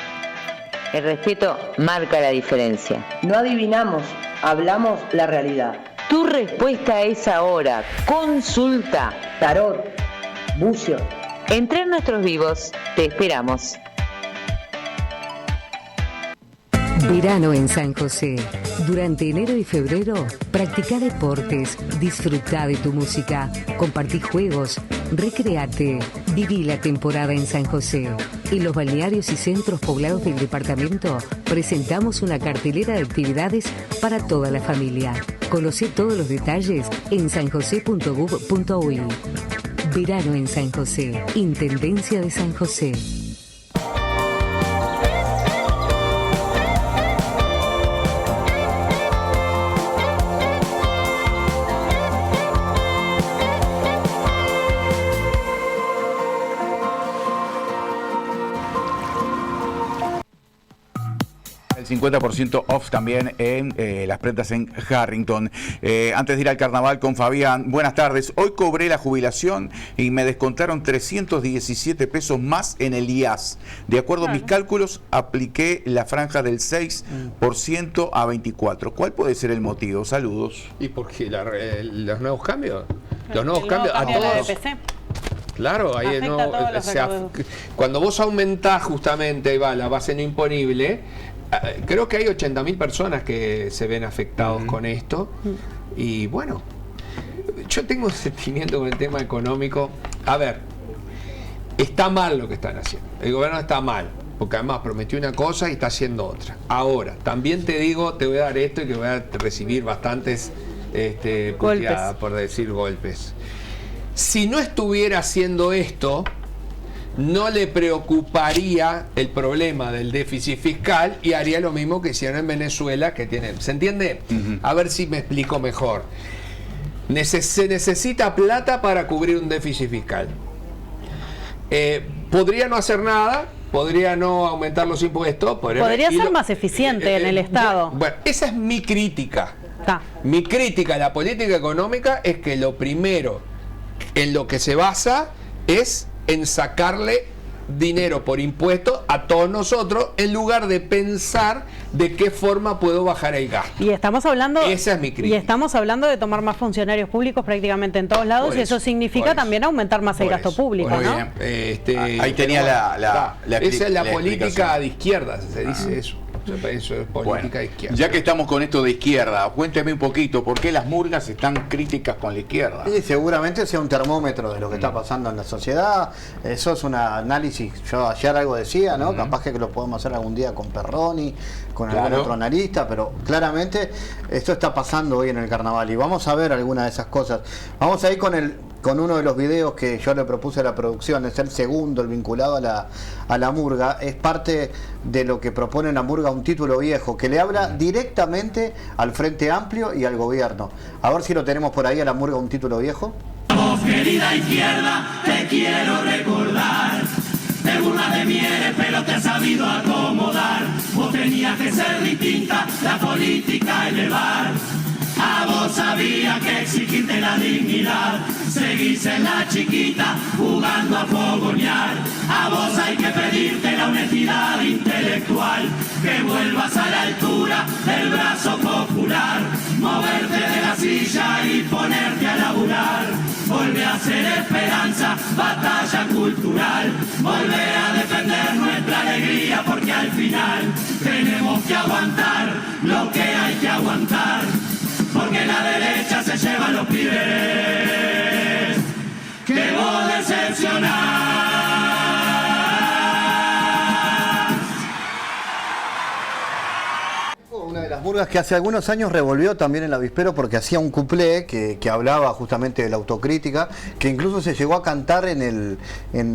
El respeto marca la diferencia. No adivinamos, hablamos la realidad. Tu respuesta es ahora. Consulta. Tarot, bucio. Entre nuestros vivos, te esperamos. Verano en San José. Durante enero y febrero, practica deportes, disfruta de tu música, compartí juegos, recreate, viví la temporada en San José. En los balnearios y centros poblados del departamento, presentamos una cartelera de actividades para toda la familia. Conocé todos los detalles en sanjose.gov.uy. Verano en San José. Intendencia de San José. El 50% off también en las prendas en Harrington. Antes de ir al carnaval con Fabián, buenas tardes. Hoy cobré la jubilación y me descontaron 317 pesos más en el IAS. De acuerdo a mis cálculos, apliqué la franja del 6% a 24%. ¿Cuál puede ser el motivo? Saludos. ¿Y por qué los nuevos cambios? Los nuevos cambios a todos. Claro, ahí no, cuando vos aumentás justamente la base no imponible, creo que hay 80.000 personas que se ven afectados con esto. Y bueno, yo tengo un sentimiento con el tema económico. A ver, está mal lo que están haciendo. El gobierno está mal, porque además prometió una cosa y está haciendo otra. Ahora, también te digo, te voy a dar esto y que voy a recibir bastantes puteadas, por decir golpes. Si no estuviera haciendo esto, no le preocuparía el problema del déficit fiscal y haría lo mismo que hicieron en Venezuela, que tienen. ¿Se entiende? A ver si me explico mejor. Se necesita plata para cubrir un déficit fiscal. Podría no hacer nada, podría no aumentar los impuestos. Podría ser más eficiente en el Estado. Bueno, esa es mi crítica. Mi crítica a la política económica es que lo primero en lo que se basa es en sacarle dinero por impuestos a todos nosotros, en lugar de pensar de qué forma puedo bajar el gasto. Y estamos hablando, esa es mi crítica. Y estamos hablando de tomar más funcionarios públicos prácticamente en todos lados, y eso significa también aumentar más el gasto público, ¿no? Ahí tenía la esa es la política explicación. de izquierda, se dice eso. Eso es política de izquierda. Ya que estamos con esto de izquierda, cuénteme un poquito, ¿por qué las murgas están críticas con la izquierda? Y seguramente sea un termómetro de lo que está pasando en la sociedad. Eso es un análisis. Yo ayer algo decía, ¿no? Capaz que lo podemos hacer algún día con Perroni, con algún otro analista, pero claramente esto está pasando hoy en el carnaval y vamos a ver alguna de esas cosas. Vamos a ir con uno de los videos que yo le propuse a la producción, es el segundo, el vinculado a la murga, es parte de lo que propone la murga, un título viejo, que le habla directamente al Frente Amplio y al gobierno. A ver si lo tenemos por ahí a la murga, un título viejo. Vos, querida izquierda, te quiero recordar. Te burlas de mí, pero te has sabido acomodar. Vos tenías que ser distinta, la política elevar. A vos había que exigirte la dignidad. Seguís en la chiquita, jugando a fogonear. A vos hay que pedirte la honestidad intelectual. Que vuelvas a la altura del brazo popular. Moverte de la silla y ponerte a laburar. Volver a ser esperanza, batalla cultural. Volver a defender nuestra alegría, porque al final tenemos que aguantar lo que hay que aguantar. Porque la derecha se lleva a los pibes que vos decepcionás. Una de las murgas que hace algunos años revolvió también el avispero porque hacía un cuplé que hablaba justamente de la autocrítica, que incluso se llegó a cantar en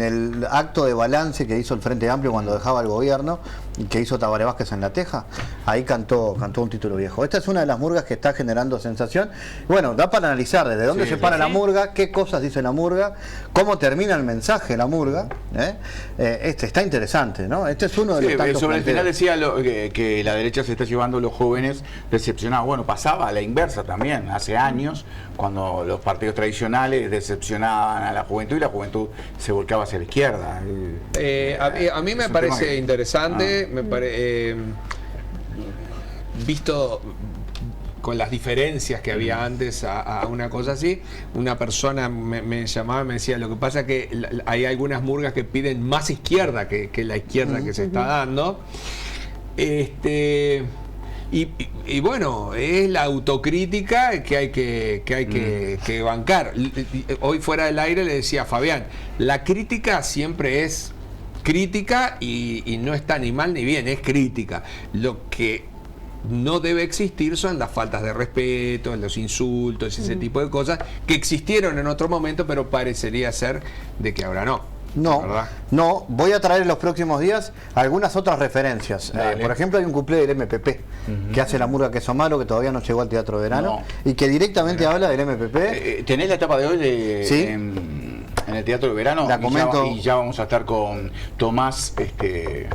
el acto de balance que hizo el Frente Amplio cuando dejaba el gobierno, y que hizo Tabaré Vázquez en La Teja. Ahí cantó un título viejo. Esta es una de las murgas que está generando sensación. Bueno, da para analizar desde dónde se para la murga, qué cosas dice la murga, cómo termina el mensaje de la murga. Está interesante, ¿no? Este es uno de los tantos sobre el final planteos. decía que la derecha se está llevando a los jóvenes decepcionados. Bueno, pasaba a la inversa también, hace años, cuando los partidos tradicionales decepcionaban a la juventud y la juventud se volcaba hacia la izquierda. A mí me parece interesante, visto con las diferencias que había antes a una cosa así. Una persona me llamaba y me decía, lo que pasa es que hay algunas murgas que piden más izquierda que la izquierda que se está dando. Y bueno, es la autocrítica que hay que bancar. Hoy fuera del aire le decía a Fabián, la crítica siempre es crítica y no está ni mal ni bien, es crítica. Lo que no debe existir son las faltas de respeto, los insultos, ese tipo de cosas que existieron en otro momento, pero parecería ser de que ahora no. No, voy a traer en los próximos días algunas otras referencias. Por ejemplo, hay un cuplé del MPP que hace la murga Queso Malo, que todavía no llegó al Teatro de Verano, y que directamente habla del MPP. ¿Tenés la etapa de hoy ¿Sí? en el Teatro de Verano? La comento. Y ya vamos a estar con Tomás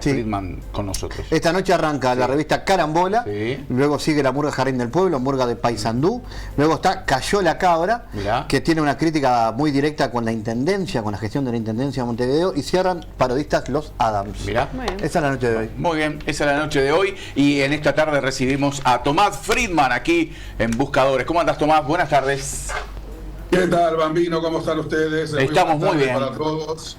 Friedman con nosotros. Esta noche arranca la revista Carambola, luego sigue la murga Jardín del Pueblo, murga de Paysandú, luego está Cayó la Cabra, que tiene una crítica muy directa con la intendencia, con la gestión de la intendencia de Montevideo, y cierran parodistas Los Adams. Esa es la noche de hoy. Muy bien, esa es la noche de hoy, y en esta tarde recibimos a Tomás Friedman aquí en Buscadores. ¿Cómo andas, Tomás? Buenas tardes. ¿Qué tal, Bambino? ¿Cómo están ustedes? Estamos muy bien. Para todos,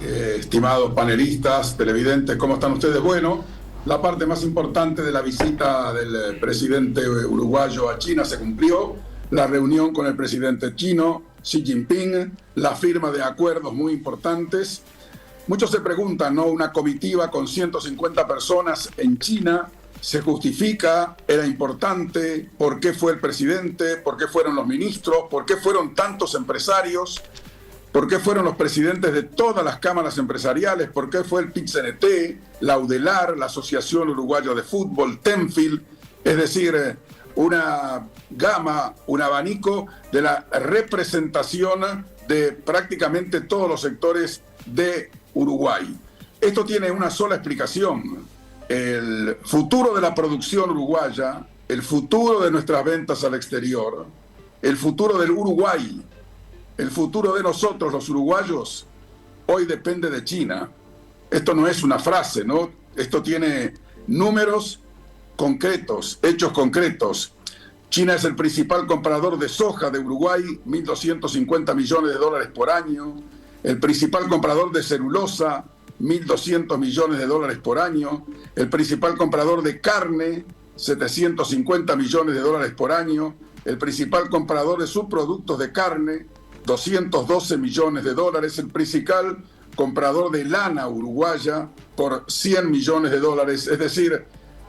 estimados panelistas, televidentes, ¿cómo están ustedes? Bueno, La parte más importante de la visita del presidente uruguayo a China se cumplió. La reunión con el presidente chino, Xi Jinping, la firma de acuerdos muy importantes. Muchos se preguntan, ¿no? Una comitiva con 150 personas en China, ¿se justifica? ¿Era importante? ¿Por qué fue el presidente? ¿Por qué fueron los ministros? ¿Por qué fueron tantos empresarios? ¿Por qué fueron los presidentes de todas las cámaras empresariales? ¿Por qué fue el PIT-CNT, la UDELAR, la Asociación Uruguaya de Fútbol, Tenfield? Es decir, una gama, un abanico de la representación de prácticamente todos los sectores de Uruguay. Esto tiene una sola explicación. El futuro de la producción uruguaya, el futuro de nuestras ventas al exterior, el futuro del Uruguay, el futuro de nosotros los uruguayos, hoy depende de China. Esto no es una frase, ¿no? Esto tiene números concretos, hechos concretos. China es el principal comprador de soja de Uruguay, 1.250 millones de dólares por año. El principal comprador de celulosa, 1.200 millones de dólares por año. El principal comprador de carne, 750 millones de dólares por año. El principal comprador de subproductos de carne, 212 millones de dólares. El principal comprador de lana uruguaya por 100 millones de dólares. Es decir,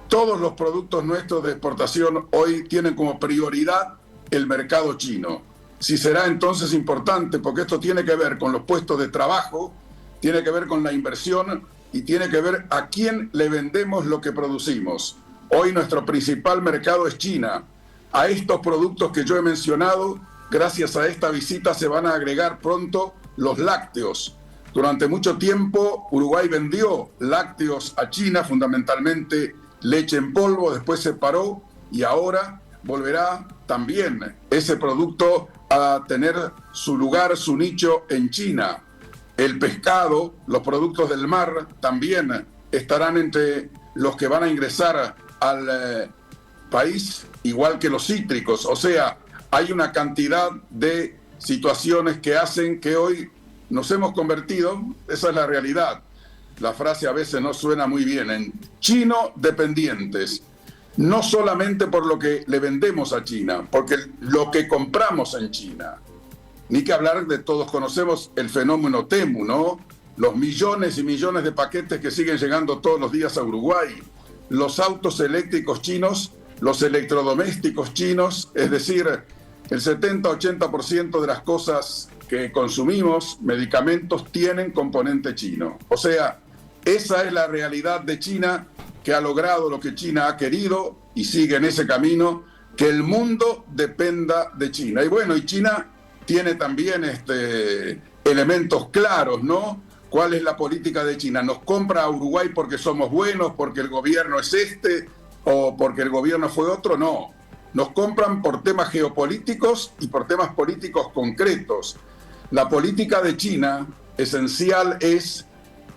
todos los productos nuestros de exportación hoy tienen como prioridad el mercado chino. Si será entonces importante, porque esto tiene que ver con los puestos de trabajo, tiene que ver con la inversión y tiene que ver a quién le vendemos lo que producimos. Hoy nuestro principal mercado es China. A estos productos que yo he mencionado, gracias a esta visita se van a agregar pronto los lácteos. Durante mucho tiempo Uruguay vendió lácteos a China, fundamentalmente leche en polvo, después se paró y ahora volverá también ese producto a tener su lugar, su nicho en China. El pescado, los productos del mar también estarán entre los que van a ingresar al país, igual que los cítricos. O sea, hay una cantidad de situaciones que hacen que hoy nos hemos convertido, esa es la realidad. La frase a veces no suena muy bien, en chino dependientes. No solamente por lo que le vendemos a China, porque lo que compramos en China. Ni que hablar de, todos conocemos el fenómeno Temu, ¿no? Los millones y millones de paquetes que siguen llegando todos los días a Uruguay. Los autos eléctricos chinos, los electrodomésticos chinos, es decir, el 70-80% de las cosas que consumimos, medicamentos, tienen componente chino. O sea, esa es la realidad de China, que ha logrado lo que China ha querido y sigue en ese camino, que el mundo dependa de China. Y bueno, y China tiene también elementos claros, ¿no? ¿Cuál es la política de China? ¿Nos compra a Uruguay porque somos buenos, porque el gobierno es o porque el gobierno fue otro? No. Nos compran por temas geopolíticos y por temas políticos concretos. La política de China esencial es: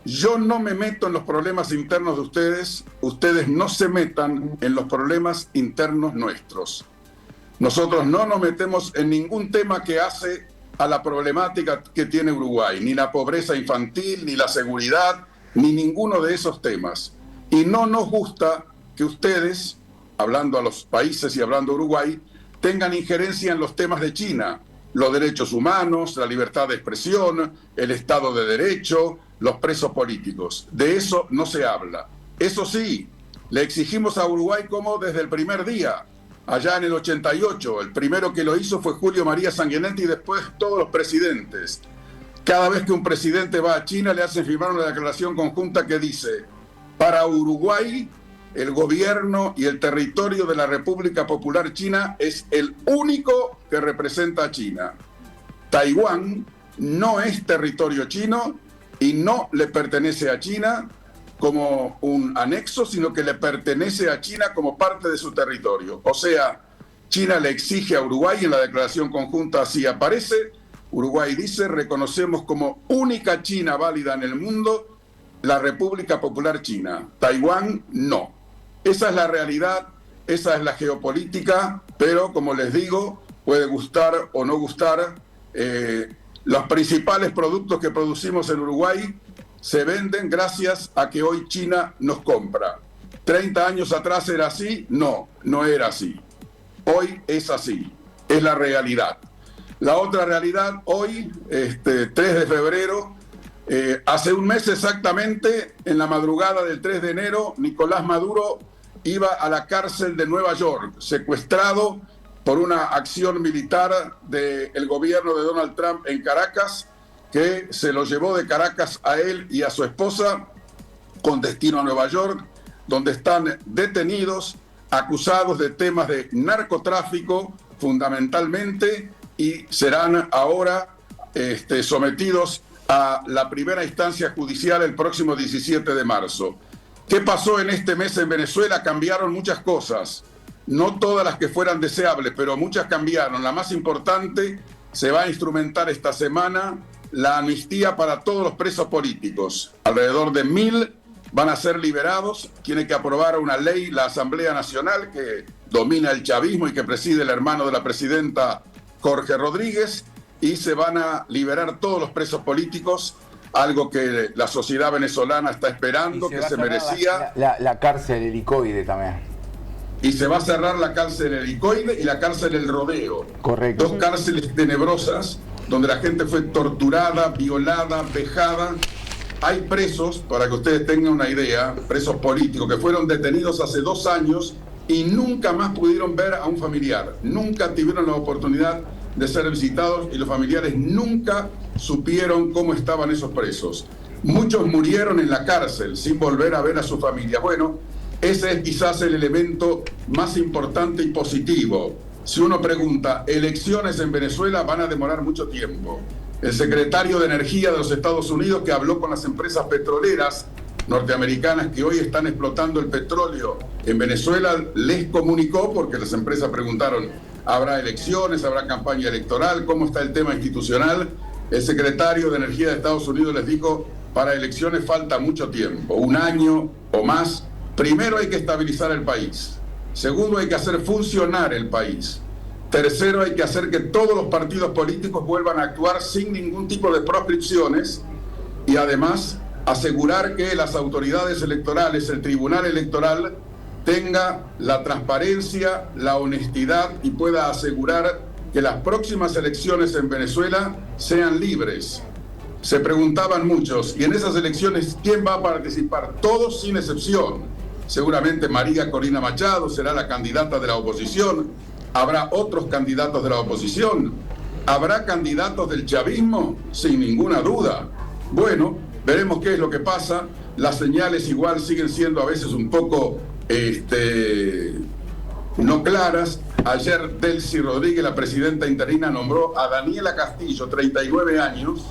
yo no me meto en los problemas internos de ustedes, ustedes no se metan en los problemas internos nuestros. Nosotros no nos metemos en ningún tema que hace a la problemática que tiene Uruguay, ni la pobreza infantil, ni la seguridad, ni ninguno de esos temas. Y no nos gusta que ustedes, hablando a los países y hablando a Uruguay, tengan injerencia en los temas de China, los derechos humanos, la libertad de expresión, el Estado de Derecho, los presos políticos. De eso no se habla. Eso sí, le exigimos a Uruguay como desde el primer día, allá en el 88. El primero que lo hizo fue Julio María Sanguinetti y después todos los presidentes. Cada vez que un presidente va a China le hacen firmar una declaración conjunta que dice: para Uruguay, el gobierno y el territorio de la República Popular China es el único que representa a China. Taiwán no es territorio chino y no le pertenece a China como un anexo, sino que le pertenece a China como parte de su territorio. O sea, China le exige a Uruguay, en la declaración conjunta así aparece, Uruguay dice: reconocemos como única China válida en el mundo la República Popular China. Taiwán no. Esa es la realidad, esa es la geopolítica, pero como les digo, puede gustar o no gustar, los principales productos que producimos en Uruguay se venden gracias a que hoy China nos compra. ¿30 años atrás era así? No, no era así. Hoy es así, es la realidad. La otra realidad, hoy, 3 de febrero, hace un mes exactamente, en la madrugada del 3 de enero, Nicolás Maduro iba a la cárcel de Nueva York, secuestrado por una acción militar del gobierno de Donald Trump en Caracas, que se lo llevó de Caracas a él y a su esposa con destino a Nueva York, donde están detenidos, acusados de temas de narcotráfico fundamentalmente, y serán ahora sometidos a la primera instancia judicial el próximo 17 de marzo. ¿Qué pasó en este mes en Venezuela? Cambiaron muchas cosas, no todas las que fueran deseables, pero muchas cambiaron. La más importante, se va a instrumentar esta semana la amnistía para todos los presos políticos. Alrededor de 1.000 van a ser liberados. Tiene que aprobar una ley la Asamblea Nacional, que domina el chavismo y que preside el hermano de la presidenta, Jorge Rodríguez, y se van a liberar todos los presos políticos, algo que la sociedad venezolana está esperando, que se merecía. La cárcel Helicoide también. Y se va a cerrar la cárcel Helicoide y la cárcel El Rodeo. Correcto. 2 cárceles tenebrosas donde la gente fue torturada, violada, vejada. Hay presos, para que ustedes tengan una idea, presos políticos que fueron detenidos hace 2 años y nunca más pudieron ver a un familiar. Nunca tuvieron la oportunidad de ser visitados y los familiares nunca supieron cómo estaban esos presos. Muchos murieron en la cárcel sin volver a ver a su familia. Bueno, ese es quizás el elemento más importante y positivo. Si uno pregunta, elecciones en Venezuela van a demorar mucho tiempo. El secretario de Energía de los Estados Unidos, que habló con las empresas petroleras norteamericanas que hoy están explotando el petróleo en Venezuela, les comunicó, porque las empresas preguntaron, ¿habrá elecciones? ¿Habrá campaña electoral? ¿Cómo está el tema institucional? El secretario de Energía de Estados Unidos les dijo, para elecciones falta mucho tiempo, 1 año o más. Primero hay que estabilizar el país. Segundo, hay que hacer funcionar el país. Tercero, hay que hacer que todos los partidos políticos vuelvan a actuar sin ningún tipo de proscripciones y además asegurar que las autoridades electorales, el Tribunal Electoral, tenga la transparencia, la honestidad y pueda asegurar que las próximas elecciones en Venezuela sean libres. Se preguntaban muchos, y en esas elecciones, ¿quién va a participar? Todos sin excepción. Seguramente María Corina Machado será la candidata de la oposición. ¿Habrá otros candidatos de la oposición? ¿Habrá candidatos del chavismo? Sin ninguna duda. Bueno, veremos qué es lo que pasa. Las señales igual siguen siendo a veces un poco no claras. Ayer Delcy Rodríguez, la presidenta interina, nombró a Daniela Castillo, 39 años,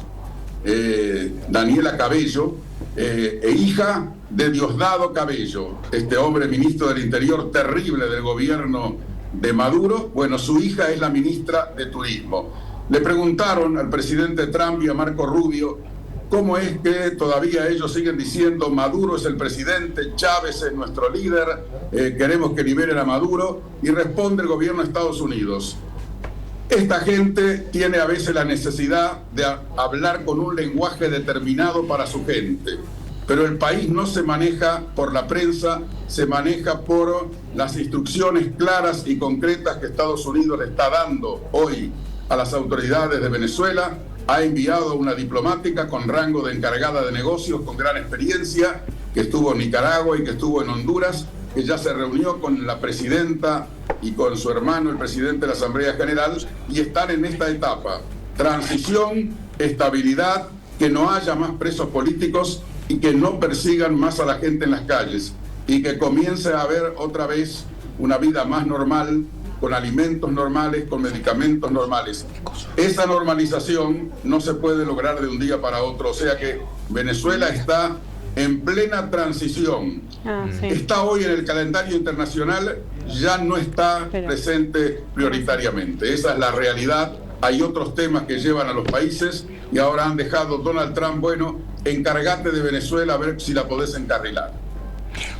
Daniela Cabello, hija de Diosdado Cabello, este hombre ministro del Interior terrible del gobierno de Maduro. Bueno, su hija es la ministra de Turismo. Le preguntaron al presidente Trump y a Marco Rubio cómo es que todavía ellos siguen diciendo Maduro es el presidente, Chávez es nuestro líder, queremos que liberen a Maduro, y responde el gobierno de Estados Unidos. Esta gente tiene a veces la necesidad de hablar con un lenguaje determinado para su gente, pero el país no se maneja por la prensa, se maneja por las instrucciones claras y concretas que Estados Unidos le está dando hoy a las autoridades de Venezuela. Ha enviado una diplomática con rango de encargada de negocios, con gran experiencia, que estuvo en Nicaragua y que estuvo en Honduras, que ya se reunió con la presidenta y con su hermano, el presidente de la Asamblea General, y están en esta etapa. Transición, estabilidad, que no haya más presos políticos y que no persigan más a la gente en las calles, y que comience a haber otra vez una vida más normal, con alimentos normales, con medicamentos normales. Esa normalización no se puede lograr de un día para otro, o sea que Venezuela está en plena transición. Sí. Está hoy en el calendario internacional, ya no está presente prioritariamente. Esa es la realidad. Hay otros temas que llevan a los países y ahora han dejado Donald Trump, bueno, encárgate de Venezuela a ver si la podés encarrilar.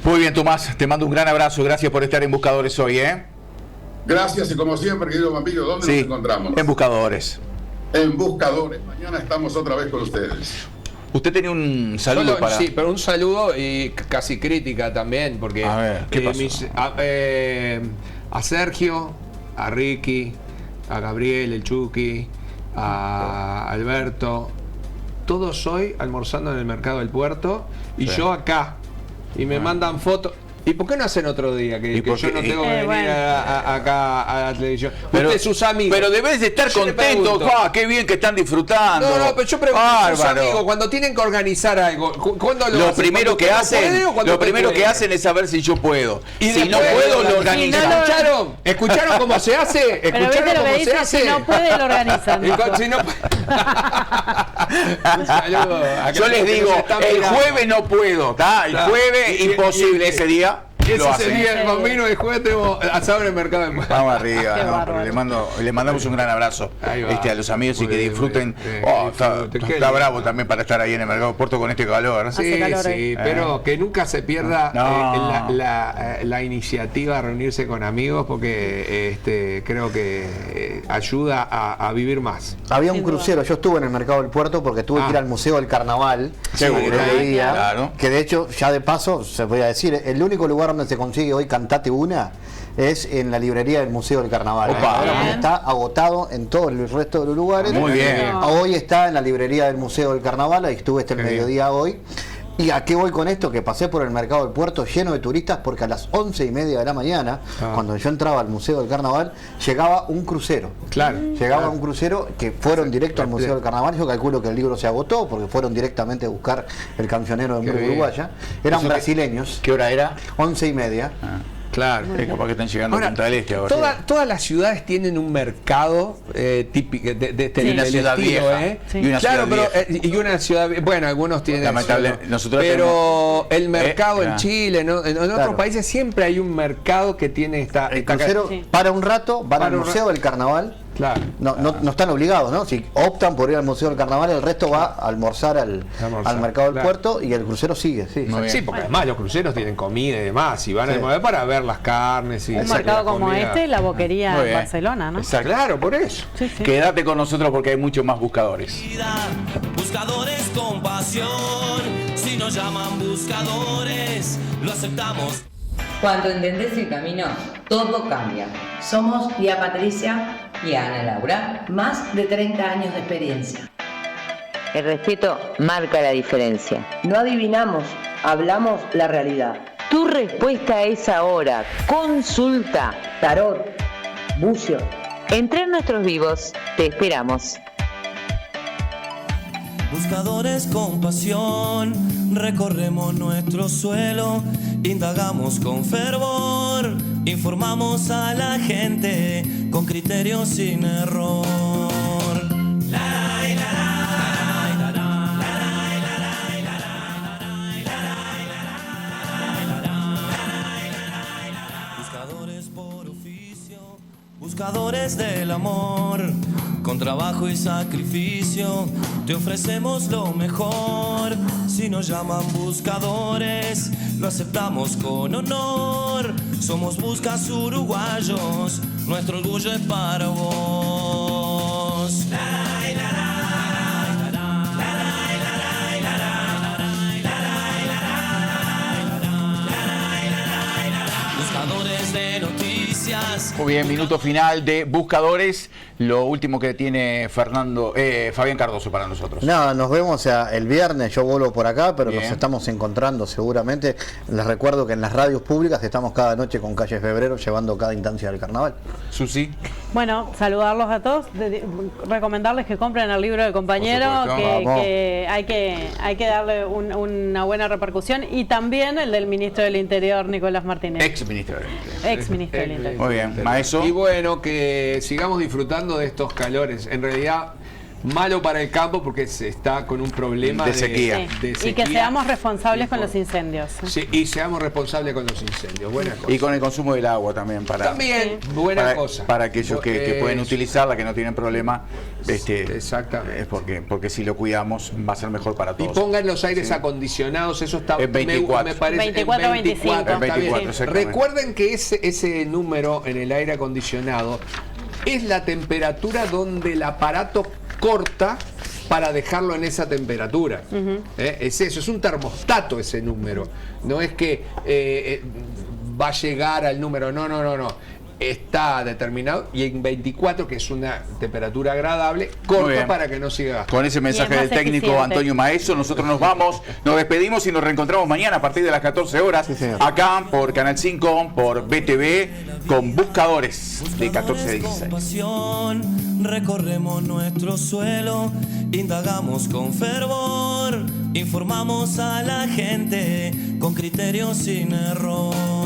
Muy bien, Tomás, te mando un gran abrazo. Gracias por estar en Buscadores hoy, Gracias, y como siempre, querido Vampiro, ¿dónde nos encontramos? En Buscadores. En Buscadores. Mañana estamos otra vez con ustedes. Usted tenía un saludo para... Sí, pero un saludo y casi crítica también, porque A ver, ¿qué pasó? A Sergio, a Ricky, a Gabriel, el Chucky, a Alberto, todos hoy almorzando en el mercado del puerto y yo acá, y me mandan fotos. ¿Y por qué no hacen otro día? Que yo no tengo que venir acá a la televisión. Pero, Usted, sus amigos. pero debes de estar contento. ¡Qué bien que están disfrutando! No, pero yo pregunto a sus Bárbaro. amigos, cuando tienen que organizar algo, ¿cuándo Lo hacen? primero que hacen, puede? es saber si yo puedo. Y si no después, puedo, lo organizan. ¿Escucharon cómo se hace? Pero ¿Escucharon viste lo cómo que se dice, hace? si no puede, lo organizan. Si no Un saludo a Yo les aquellos que digo, nos están el mirando. jueves no puedo, ¿tá? El jueves imposible ese día. Ese lo hacen. sería el bambino, el jueves tenemos asado en el mercado del puerto. Vamos arriba, no, pero le mandamos un gran abrazo a los amigos y que disfruten. Está bravo también para estar ahí en el mercado de Puerto con este calor. Sí, pero que nunca se pierda la iniciativa de reunirse con amigos, porque creo que ayuda a vivir más. Había un crucero, yo estuve en el mercado del puerto porque tuve que ir al Museo del Carnaval. Seguro. Claro. Que de hecho, ya de paso, se podía decir, el único lugar donde se consigue hoy Cantate Una es en la librería del Museo del Carnaval. Ahora está agotado en todo el resto de los lugares. Muy bien. Hoy está en la librería del Museo del Carnaval, ahí estuve el mediodía hoy. ¿Y a qué voy con esto? Que pasé por el mercado del puerto lleno de turistas porque a las 11:30 de la mañana, cuando yo entraba al Museo del Carnaval, llegaba un crucero. Llegaba un crucero que fueron directo al Museo del Carnaval. Yo calculo que el libro se agotó porque fueron directamente a buscar el cancionero de Murga Uruguaya. Eran brasileños. ¿Qué hora era? 11:30. Claro. Es capaz que están llegando a Punta del Este ahora. Todas las ciudades tienen un mercado típico de una ciudad vieja. Y una ciudad vieja. Y una ciudad, bueno, algunos tienen lamentable, nosotros pero el mercado en Chile, en otros países siempre hay un mercado que tiene esta crucero para un rato, van al Museo del Carnaval. Claro. No están obligados, ¿no? Si optan por ir al Museo del Carnaval, el resto va a almorzar al mercado del puerto y el crucero sigue. Sí, porque además los cruceros tienen comida y demás, y van a mover para ver las carnes. Y un mercado como este, la Boquería en Barcelona, ¿no? Exacto. Claro, por eso. Quédate con nosotros porque hay muchos más buscadores. Buscadores con pasión, si nos llaman buscadores, lo aceptamos. Cuando entendés el camino, todo cambia. Somos Tía Patricia y Ana Laura. Más de 30 años de experiencia. El respeto marca la diferencia. No adivinamos, hablamos la realidad. Tu respuesta es ahora. Consulta. Tarot, bucio. Entre nuestros vivos, te esperamos. Buscadores con pasión, recorremos nuestro suelo, indagamos con fervor, informamos a la gente con criterio sin error. Buscadores por oficio, buscadores del amor. Con trabajo y sacrificio te ofrecemos lo mejor. Si nos llaman buscadores, lo aceptamos con honor. Somos Buscas Uruguayos, nuestro orgullo es para vos. Buscadores de noticias. Muy bien, minuto final de Buscadores. Lo último que tiene Fabián Cardoso para nosotros. Nada, nos vemos el viernes, yo vuelvo por acá, pero Bien. nos estamos encontrando seguramente. Les recuerdo que en las radios públicas estamos cada noche con Calle Febrero llevando cada instancia del carnaval. Susi. Bueno, saludarlos a todos, recomendarles que compren el libro del compañero, que hay que darle una buena repercusión, y también el del ministro del Interior, Nicolás Martínez. Ex ministro del Interior. Ex ministro del Interior. Muy bien, Maeso. Y bueno, que sigamos disfrutando de estos calores. En realidad, malo para el campo porque se está con un problema de sequía. Y que seamos responsables con los incendios. Sí, y seamos responsables con los incendios. Buena cosa. Y con el consumo del agua también. Buena cosa. Para aquellos que pueden utilizarla, que no tienen problema. Exactamente. Es porque si lo cuidamos va a ser mejor para todos. Y pongan los aires acondicionados, eso está en 24. me parece 24, 25. Está bien. 24, Recuerden que ese número en el aire acondicionado es la temperatura donde el aparato corta para dejarlo en esa temperatura. Es eso, es un termostato ese número. No es que va a llegar al número, no. Está determinado y en 24, que es una temperatura agradable, corta para que no siga. Con ese mensaje del técnico eficiente Antonio Maeso, nosotros nos vamos, nos despedimos y nos reencontramos mañana a partir de las 14 horas, acá por Canal 5, por BTV, con Buscadores de 14 a 16. Recorremos nuestro suelo, indagamos con fervor, informamos a la gente con criterio sin error.